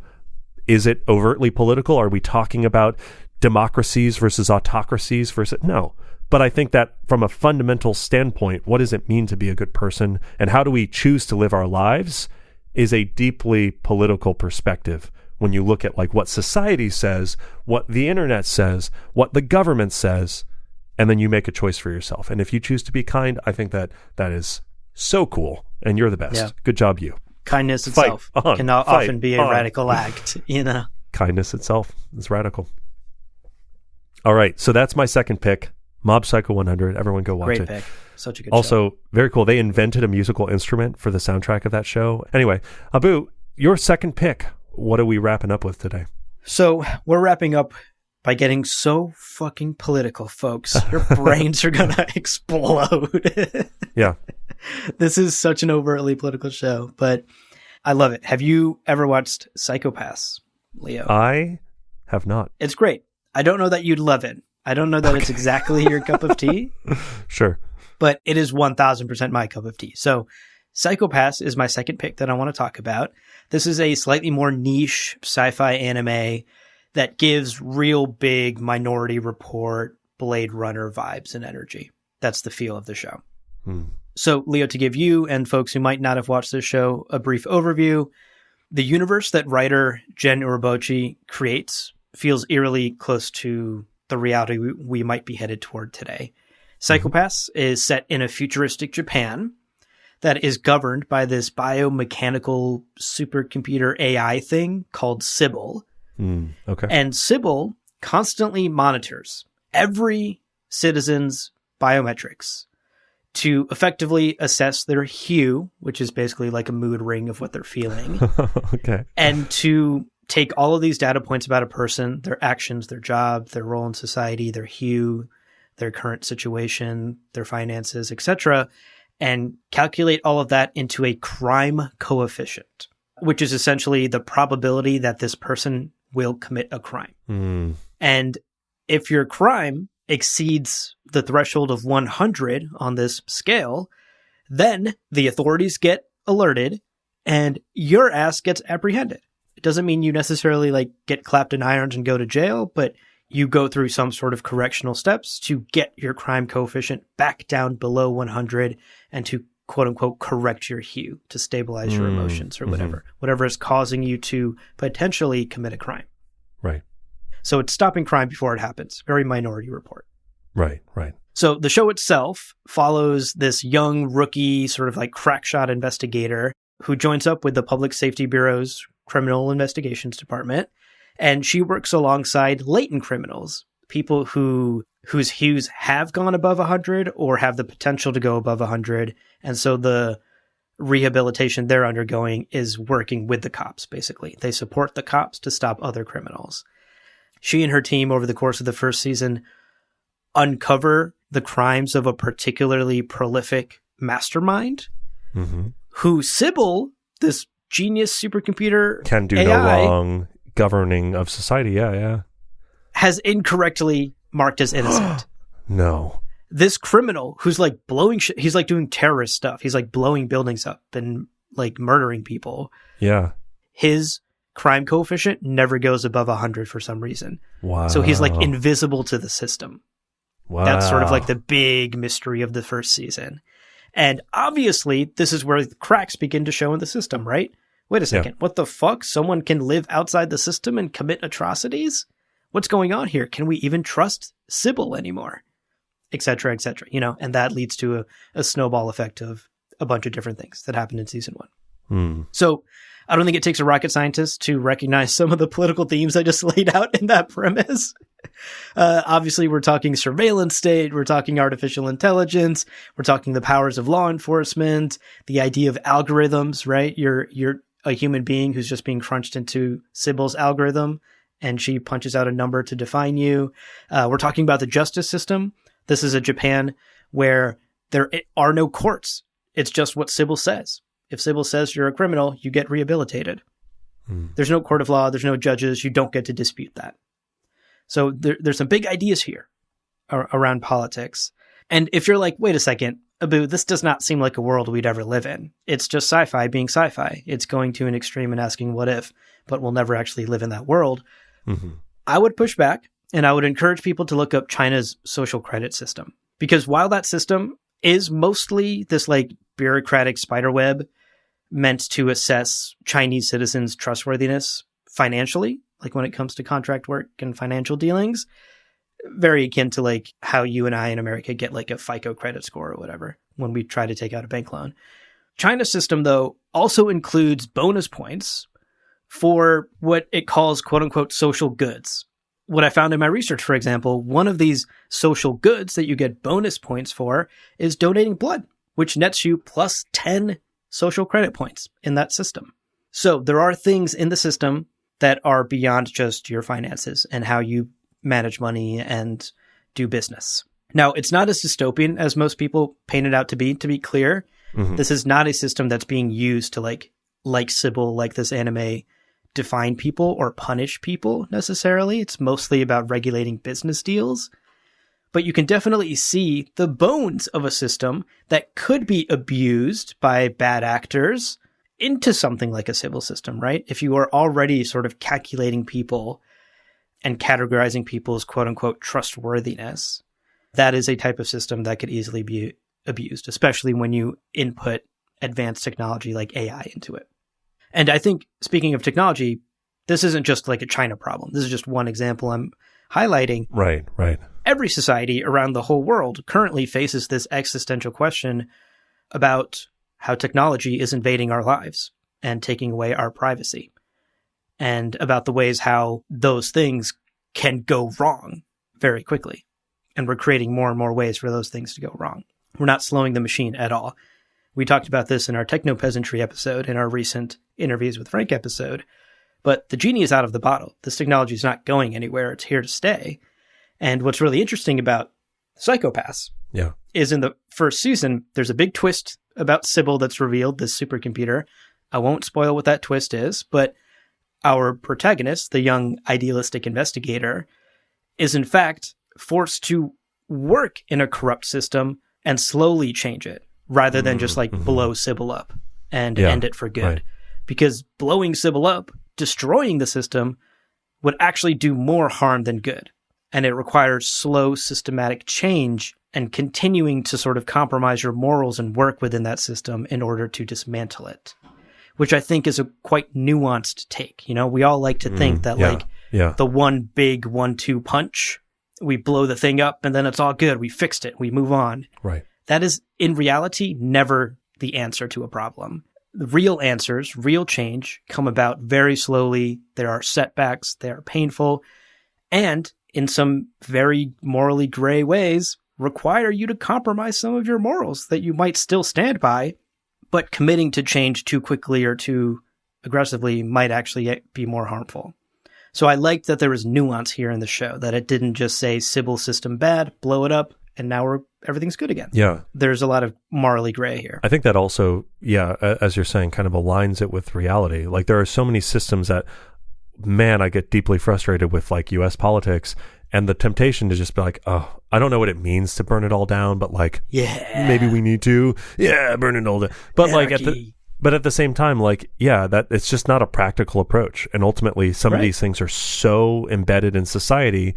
Speaker 1: is it overtly political? Are we talking about democracies versus autocracies versus... No. But I think that from a fundamental standpoint, what does it mean to be a good person and how do we choose to live our lives is a deeply political perspective. When you look at like what society says, what the internet says, what the government says, and then you make a choice for yourself. And if you choose to be kind, I think that is so cool. And you're the best. Yeah. Good job, you.
Speaker 2: Kindness itself can often be a radical act, you know.
Speaker 1: Kindness itself is radical. All right, so that's my second pick, Mob Psycho 100. Everyone go watch it.
Speaker 2: Great pick. Such a good show.
Speaker 1: Also, very cool. They invented a musical instrument for the soundtrack of that show. Anyway, Abu, your second pick. What are we wrapping up with today?
Speaker 2: So we're wrapping up by getting so fucking political, folks. Your brains are going to explode.
Speaker 1: Yeah.
Speaker 2: This is such an overtly political show, but I love it. Have you ever watched Psycho-Pass, Leo?
Speaker 1: I have not.
Speaker 2: It's great. I don't know that you'd love it. I don't know that it's exactly your cup of tea.
Speaker 1: Sure.
Speaker 2: But it is 1000% my cup of tea. So Psycho-Pass is my second pick that I want to talk about. This is a slightly more niche sci-fi anime that gives real big Minority Report, Blade Runner vibes and energy. That's the feel of the show. So, Leo, to give you and folks who might not have watched this show a brief overview, the universe that writer Jen Urobuchi creates feels eerily close to the reality we might be headed toward today. Psycho-Pass is set in a futuristic Japan that is governed by this biomechanical supercomputer AI thing called Sybil.
Speaker 1: Okay.
Speaker 2: And Sybil constantly monitors every citizen's biometrics to effectively assess their hue, which is basically like a mood ring of what they're feeling.
Speaker 1: Okay.
Speaker 2: And to take all of these data points about a person, their actions, their job, their role in society, their hue, their current situation, their finances, etc., and calculate all of that into a crime coefficient, which is essentially the probability that this person will commit a crime. And if your crime exceeds the threshold of 100 on this scale, then the authorities get alerted and your ass gets apprehended. It doesn't mean you necessarily like get clapped in irons and go to jail, but you go through some sort of correctional steps to get your crime coefficient back down below 100 and to quote unquote correct your hue, to stabilize your emotions or whatever is causing you to potentially commit a crime.
Speaker 1: Right.
Speaker 2: So it's stopping crime before it happens. Very Minority Report.
Speaker 1: Right.
Speaker 2: So the show itself follows this young rookie sort of like crackshot investigator who joins up with the Public Safety Bureau's Criminal Investigations Department. And she works alongside latent criminals, people whose hues have gone above 100 or have the potential to go above 100. And so the rehabilitation they're undergoing is working with the cops, basically. They support the cops to stop other criminals. She and her team over the course of the first season uncover the crimes of a particularly prolific mastermind who Sybil, this genius supercomputer
Speaker 1: can do
Speaker 2: AI,
Speaker 1: no wrong governing of society. Yeah.
Speaker 2: has incorrectly marked as innocent.
Speaker 1: No.
Speaker 2: This criminal who's like blowing he's like doing terrorist stuff. He's like blowing buildings up and like murdering people.
Speaker 1: Yeah.
Speaker 2: His crime coefficient never goes above 100 for some reason.
Speaker 1: Wow.
Speaker 2: So he's like invisible to the system.
Speaker 1: Wow.
Speaker 2: That's sort of like the big mystery of the first season. And obviously, this is where the cracks begin to show in the system, right? Wait a second. What the fuck? Someone can live outside the system and commit atrocities? What's going on here? Can we even trust Sybil anymore? Et cetera, you know, and that leads to a snowball effect of a bunch of different things that happened in season one. So I don't think it takes a rocket scientist to recognize some of the political themes I just laid out in that premise. Obviously, we're talking surveillance state, we're talking artificial intelligence, we're talking the powers of law enforcement, the idea of algorithms, right? You're a human being who's just being crunched into Sybil's algorithm, and she punches out a number to define you. We're talking about the justice system. This is a Japan where there are no courts. It's just what Sybil says. If Sybil says you're a criminal, you get rehabilitated. There's no court of law. There's no judges. You don't get to dispute that. So there's some big ideas here around politics. And if you're like, wait a second, Abu, this does not seem like a world we'd ever live in. It's just sci-fi being sci-fi. It's going to an extreme and asking what if, but we'll never actually live in that world. I would push back, and I would encourage people to look up China's social credit system. Because while that system is mostly this like bureaucratic spiderweb meant to assess Chinese citizens' trustworthiness financially, like when it comes to contract work and financial dealings, very akin to like how you and I in America get like a FICO credit score or whatever when we try to take out a bank loan. China's system, though, also includes bonus points for what it calls quote unquote social goods. What I found in my research, for example, one of these social goods that you get bonus points for is donating blood, which nets you plus 10 social credit points in that system. So there are things in the system that are beyond just your finances and how you manage money and do business. Now, it's not as dystopian as most people paint it out to be clear. Mm-hmm. This is not a system that's being used to like Sybil, like this anime, define people or punish people necessarily. It's mostly about regulating business deals. But you can definitely see the bones of a system that could be abused by bad actors into something like a Sybil system, right? If you are already sort of calculating people and categorizing people's quote-unquote trustworthiness, that is a type of system that could easily be abused, especially when you input advanced technology like AI into it. And I think, speaking of technology, this isn't just like a China problem. This is just one example I'm highlighting.
Speaker 1: Right.
Speaker 2: Every society around the whole world currently faces this existential question about how technology is invading our lives and taking away our privacy, and about the ways how those things can go wrong very quickly. And we're creating more and more ways for those things to go wrong. We're not slowing the machine at all. We talked about this in our Techno-Peasantry episode, in our recent Interviews with Frank episode. But the genie is out of the bottle. This technology is not going anywhere. It's here to stay. And what's really interesting about Psycho-Pass is in the first season, there's a big twist about Sybil that's revealed, this supercomputer. I won't spoil what that twist is, but our protagonist, the young idealistic investigator, is in fact forced to work in a corrupt system and slowly change it, rather than just blow Sybil up and end it for good. Right. Because blowing Sybil up, destroying the system, would actually do more harm than good. And it requires slow, systematic change and continuing to sort of compromise your morals and work within that system in order to dismantle it, which I think is a quite nuanced take. You know, we all like to think that the one big 1-2 punch, we blow the thing up and then it's all good. We fixed it. We move on.
Speaker 1: Right.
Speaker 2: That is, in reality, never the answer to a problem. The real answers, real change, come about very slowly. There are setbacks. They are painful. And in some very morally gray ways, require you to compromise some of your morals that you might still stand by, but committing to change too quickly or too aggressively might actually be more harmful. So I liked that there was nuance here in the show, that it didn't just say Sybil system bad, blow it up, and now everything's good again.
Speaker 1: Yeah.
Speaker 2: There's a lot of morally gray here.
Speaker 1: I think that also, as you're saying, kind of aligns it with reality. Like, there are so many systems that, man, I get deeply frustrated with, like, U.S. politics, and the temptation to just be like, oh, I don't know what it means to burn it all down, but like, maybe we need to, burn it all down. But
Speaker 2: Anarchy.
Speaker 1: But at the same time, like, that it's just not a practical approach. And ultimately, some of these things are so embedded in society,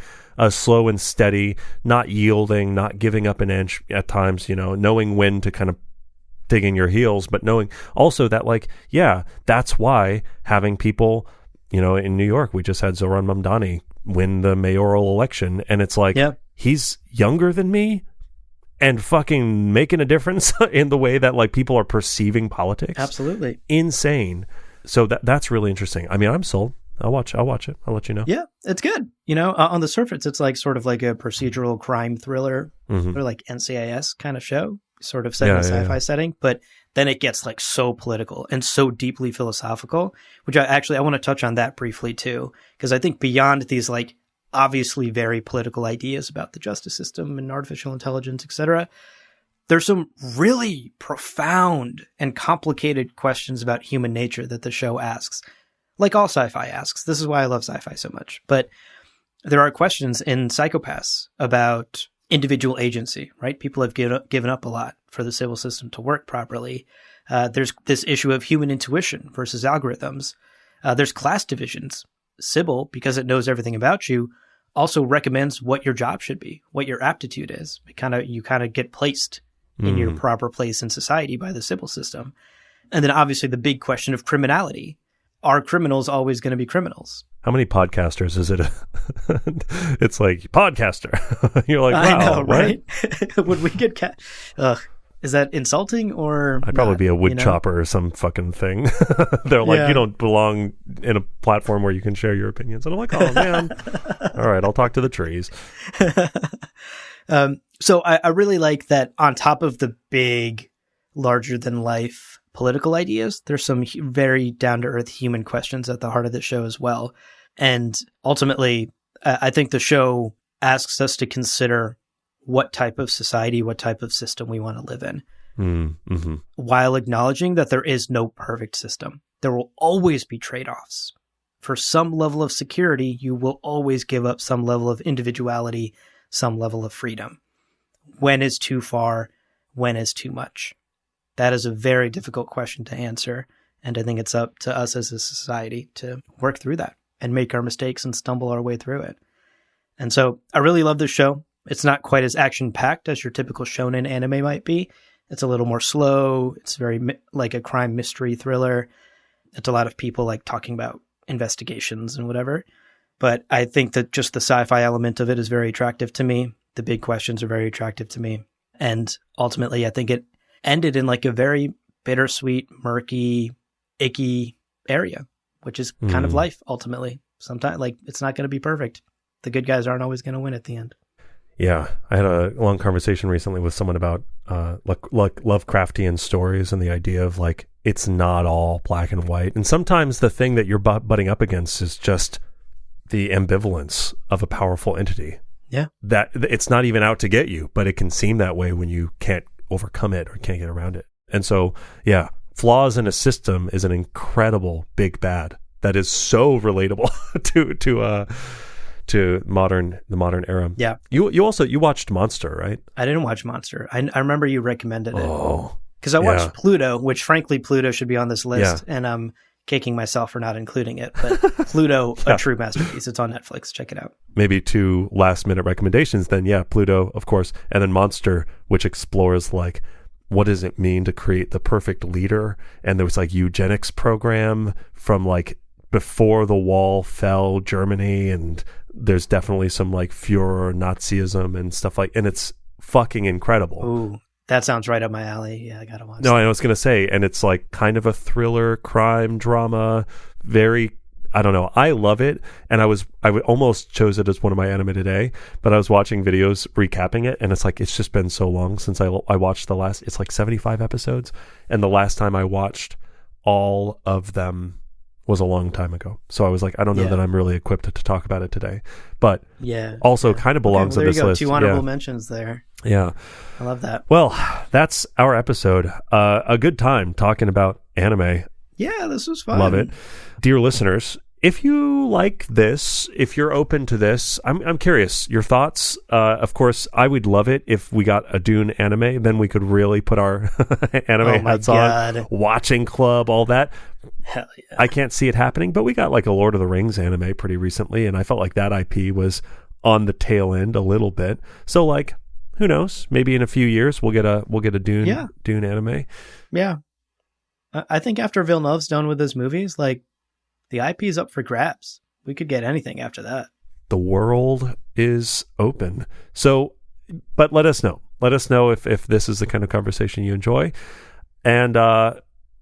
Speaker 1: slow and steady, not yielding, not giving up an inch at times, knowing when to kind of dig in your heels, but knowing also that, like, that's why having people, in New York, we just had Zoran Mamdani win the mayoral election. And it's like, he's younger than me, and fucking making a difference in the way that, like, people are perceiving politics.
Speaker 2: Absolutely.
Speaker 1: Insane. So that's really interesting. I mean, I'm sold. I'll watch it. I'll let you know.
Speaker 2: Yeah, it's good. On the surface, it's like sort of like a procedural crime thriller or like NCIS kind of show, sort of set in a sci-fi setting. But then it gets like so political and so deeply philosophical, which I want to touch on that briefly too, because I think beyond these like obviously very political ideas about the justice system and artificial intelligence, etc., there's some really profound and complicated questions about human nature that the show asks, like all sci-fi asks. This is why I love sci-fi so much. But there are questions in Psycho-Pass about individual agency, right? People have given up a lot for the Sybil system to work properly. There's this issue of human intuition versus algorithms. There's class divisions. Sybil, because it knows everything about you, also recommends what your job should be, what your aptitude is. You kind of get placed in your proper place in society by the Sybil system. And then obviously the big question of criminality. Are criminals always going to be criminals?
Speaker 1: How many podcasters is it? It's like, podcaster. You're like, wow,
Speaker 2: I know, right? Would we get is that insulting or
Speaker 1: I'd probably be a wood chopper or some fucking thing. They're like, you don't belong in a platform where you can share your opinions. And I'm like, oh, man. All right, I'll talk to the trees.
Speaker 2: So I really like that on top of the big, larger-than-life political ideas. There's some very down-to-earth human questions at the heart of the show as well. And ultimately, I think the show asks us to consider what type of society, what type of system we want to live in,
Speaker 1: mm-hmm.
Speaker 2: while acknowledging that there is no perfect system. There will always be trade-offs. For some level of security, you will always give up some level of individuality, some level of freedom. When is too far? When is too much? That is a very difficult question to answer. And I think it's up to us as a society to work through that and make our mistakes and stumble our way through it. And so I really love this show. It's not quite as action-packed as your typical shonen anime might be. It's a little more slow. It's very like a crime mystery thriller. It's a lot of people like talking about investigations and whatever. But I think that just the sci-fi element of it is very attractive to me. The big questions are very attractive to me. And ultimately, I think it ended in like a very bittersweet, murky, icky area, which is kind of life ultimately. Sometimes like it's not going to be perfect. The good guys aren't always going to win at the end.
Speaker 1: Yeah, I had a long conversation recently with someone about like Lovecraftian stories and the idea of like it's not all black and white. And sometimes the thing that you're butting up against is just the ambivalence of a powerful entity.
Speaker 2: Yeah.
Speaker 1: That it's not even out to get you, but it can seem that way when you can't overcome it or can't get around it. And so, yeah, flaws in a system is an incredible big bad that is so relatable to the modern era.
Speaker 2: Yeah.
Speaker 1: You watched Monster, right?
Speaker 2: I didn't watch Monster. I remember you recommended it.
Speaker 1: Oh.
Speaker 2: Because I watched Pluto, which frankly Pluto should be on this list, and I'm kicking myself for not including it. But Pluto, a true masterpiece. It's on Netflix. Check it out. Maybe
Speaker 1: 2 last minute recommendations then. Yeah, Pluto, of course, and then Monster, which explores like what does it mean to create the perfect leader? And there was like eugenics program from like before the wall fell Germany, and there's definitely some like Führer Nazism and stuff like, and it's fucking incredible.
Speaker 2: Ooh, that sounds right up my alley. Yeah, I gotta watch.
Speaker 1: No, I was gonna say, and it's like kind of a thriller, crime, drama, very. I don't know. I love it, and I almost chose it as one of my anime today, but I was watching videos recapping it, and it's like it's just been so long since I watched the last. It's like 75 episodes, and the last time I watched all of them was a long time ago. So I was like, I don't know that I'm really equipped to talk about it today, but also kind of belongs on this list.
Speaker 2: 2 honorable mentions there.
Speaker 1: Yeah,
Speaker 2: I love that.
Speaker 1: Well, that's our episode. A good time talking about anime.
Speaker 2: Yeah, this was fun.
Speaker 1: Love it. Dear listeners, if you like this, if you're open to this, I'm curious, your thoughts. Of course, I would love it if we got a Dune anime. Then we could really put our anime hats on, watching club, all that.
Speaker 2: Hell yeah.
Speaker 1: I can't see it happening, but we got like a Lord of the Rings anime pretty recently, and I felt like that IP was on the tail end a little bit. So like, who knows? Maybe in a few years we'll get a Dune anime.
Speaker 2: Yeah. I think after Villeneuve's done with his movies, like the IP is up for grabs. We could get anything after that.
Speaker 1: The world is open. So, but let us know. Let us know if this is the kind of conversation you enjoy. And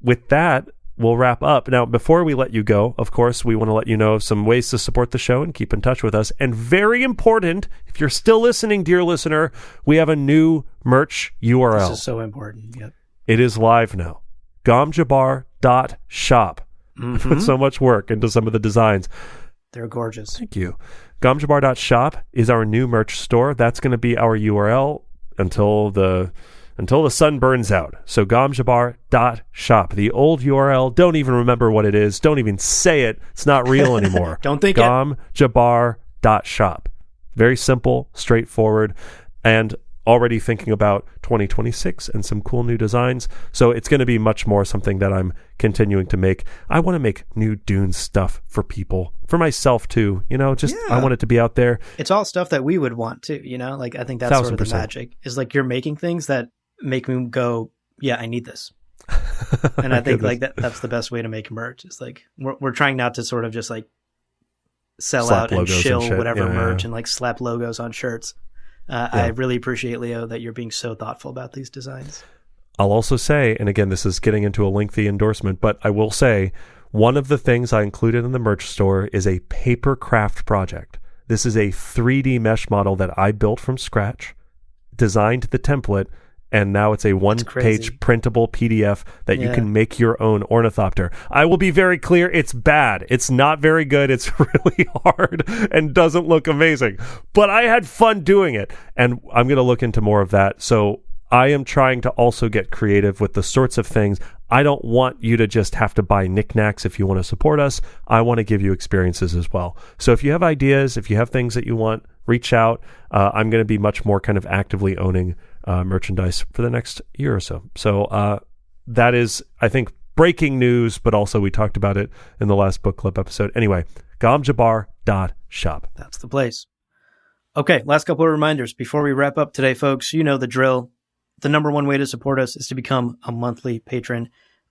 Speaker 1: with that, we'll wrap up. Now, before we let you go, of course, we want to let you know of some ways to support the show and keep in touch with us. And very important, if you're still listening, dear listener, we have a new merch URL.
Speaker 2: This is so important. Yep.
Speaker 1: It is live now. Gamjabar.shop. Put so much work into some of the designs.
Speaker 2: They're gorgeous.
Speaker 1: Thank you. Gamjabar.shop is our new merch store. That's going to be our URL until the sun burns out. So gamjabar.shop. The old URL, don't even remember what it is. Don't even say it. It's not real anymore.
Speaker 2: Don't think
Speaker 1: Gamjabar.shop. Very simple, straightforward, and already thinking about 2026 and some cool new designs. So it's going to be much more something that I'm continuing to make. I want to make new Dune stuff for people, for myself too, I want it to be out there.
Speaker 2: It's all stuff that we would want too, like I think that's
Speaker 1: 1,000%.
Speaker 2: Sort of the magic is like you're making things that make me go, yeah, I need this. And I think like that's the best way to make merch. It's like we're trying not to sort of just like sell
Speaker 1: slap
Speaker 2: out and shill
Speaker 1: and
Speaker 2: whatever merch and like slap logos on shirts. I really appreciate, Leo, that you're being so thoughtful about these designs.
Speaker 1: I'll also say, and again, this is getting into a lengthy endorsement, but I will say one of the things I included in the merch store is a paper craft project. This is a 3D mesh model that I built from scratch, designed the template, and now it's a one-page printable PDF that you can make your own ornithopter. I will be very clear, it's bad. It's not very good. It's really hard and doesn't look amazing. But I had fun doing it, and I'm going to look into more of that. So I am trying to also get creative with the sorts of things. I don't want you to just have to buy knickknacks if you want to support us. I want to give you experiences as well. So if you have ideas, if you have things that you want, reach out. I'm going to be much more kind of actively owning merchandise for the next year or so. So that is, I think, breaking news, but also we talked about it in the last book club episode. Anyway, gamjabar.shop.
Speaker 2: That's the place. Okay, last couple of reminders before we wrap up today, folks. You know the drill. The number one way to support us is to become a monthly patron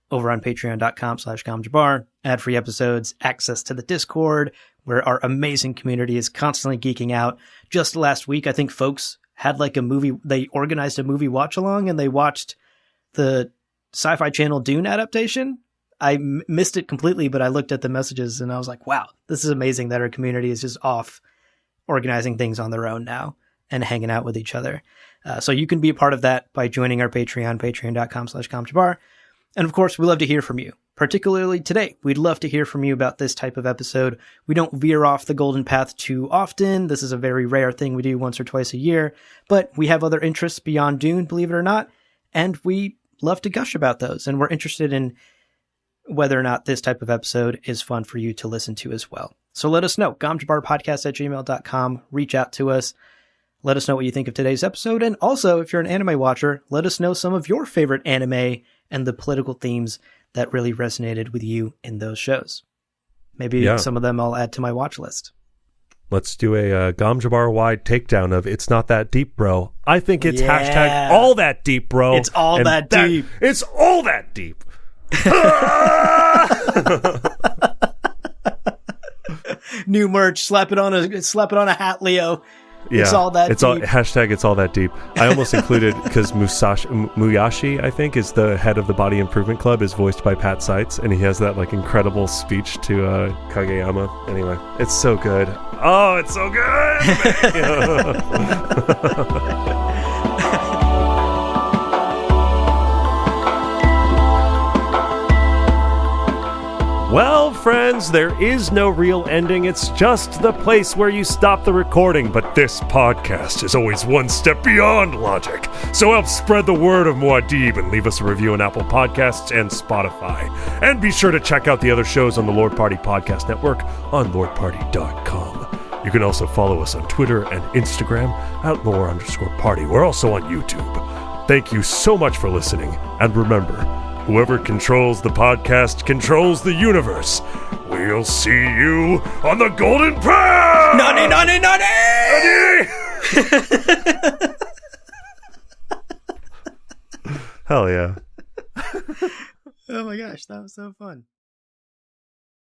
Speaker 2: over on patreon.com/gamjabar. Ad-free episodes, access to the Discord, where our amazing community is constantly geeking out. Just last week, I think folks had like a movie, they organized a movie watch-along, and they watched the Sci-Fi Channel Dune adaptation. I missed it completely, but I looked at the messages and I was like, wow, this is amazing that our community is just off organizing things on their own now and hanging out with each other. So you can be a part of that by joining our Patreon, patreon.com/gamjabar. And of course, we love to hear from you. Particularly today, we'd love to hear from you about this type of episode. We don't veer off the golden path too often. This is a very rare thing we do once or twice a year, but we have other interests beyond Dune, believe it or not, and we love to gush about those. And we're interested in whether or not this type of episode is fun for you to listen to as well. So let us know. gamjabarpodcast@gmail.com. Reach out to us. Let us know what you think of today's episode. And also, if you're an anime watcher, let us know some of your favorite anime and the political themes that really resonated with you in those shows. Maybe some of them I'll add to my watch list.
Speaker 1: Let's do a Gamjabar-wide takedown of It's Not That Deep, Bro. I think it's hashtag all that deep, bro.
Speaker 2: It's all that deep.
Speaker 1: It's all that deep.
Speaker 2: New merch. Slap it on a hat, Leo. Yeah, it's all that deep.
Speaker 1: Hashtag it's all that deep. I almost included, because Muyashi, I think, is the head of the Body Improvement Club, is voiced by Pat Seitz, and he has that like incredible speech to Kageyama. Anyway, it's so good. Oh, it's so good! Well, friends, there is no real ending. It's just the place where you stop the recording. But this podcast is always one step beyond logic. So help spread the word of Muad'Dib and leave us a review on Apple Podcasts and Spotify. And be sure to check out the other shows on the Lord Party Podcast Network on lordparty.com. You can also follow us on Twitter and Instagram at lore_party. We're also on YouTube. Thank you so much for listening. And remember, whoever controls the podcast controls the universe. We'll see you on the golden path!
Speaker 2: Nani, nani, nani!
Speaker 1: Hell yeah.
Speaker 2: Oh my gosh, that was so fun.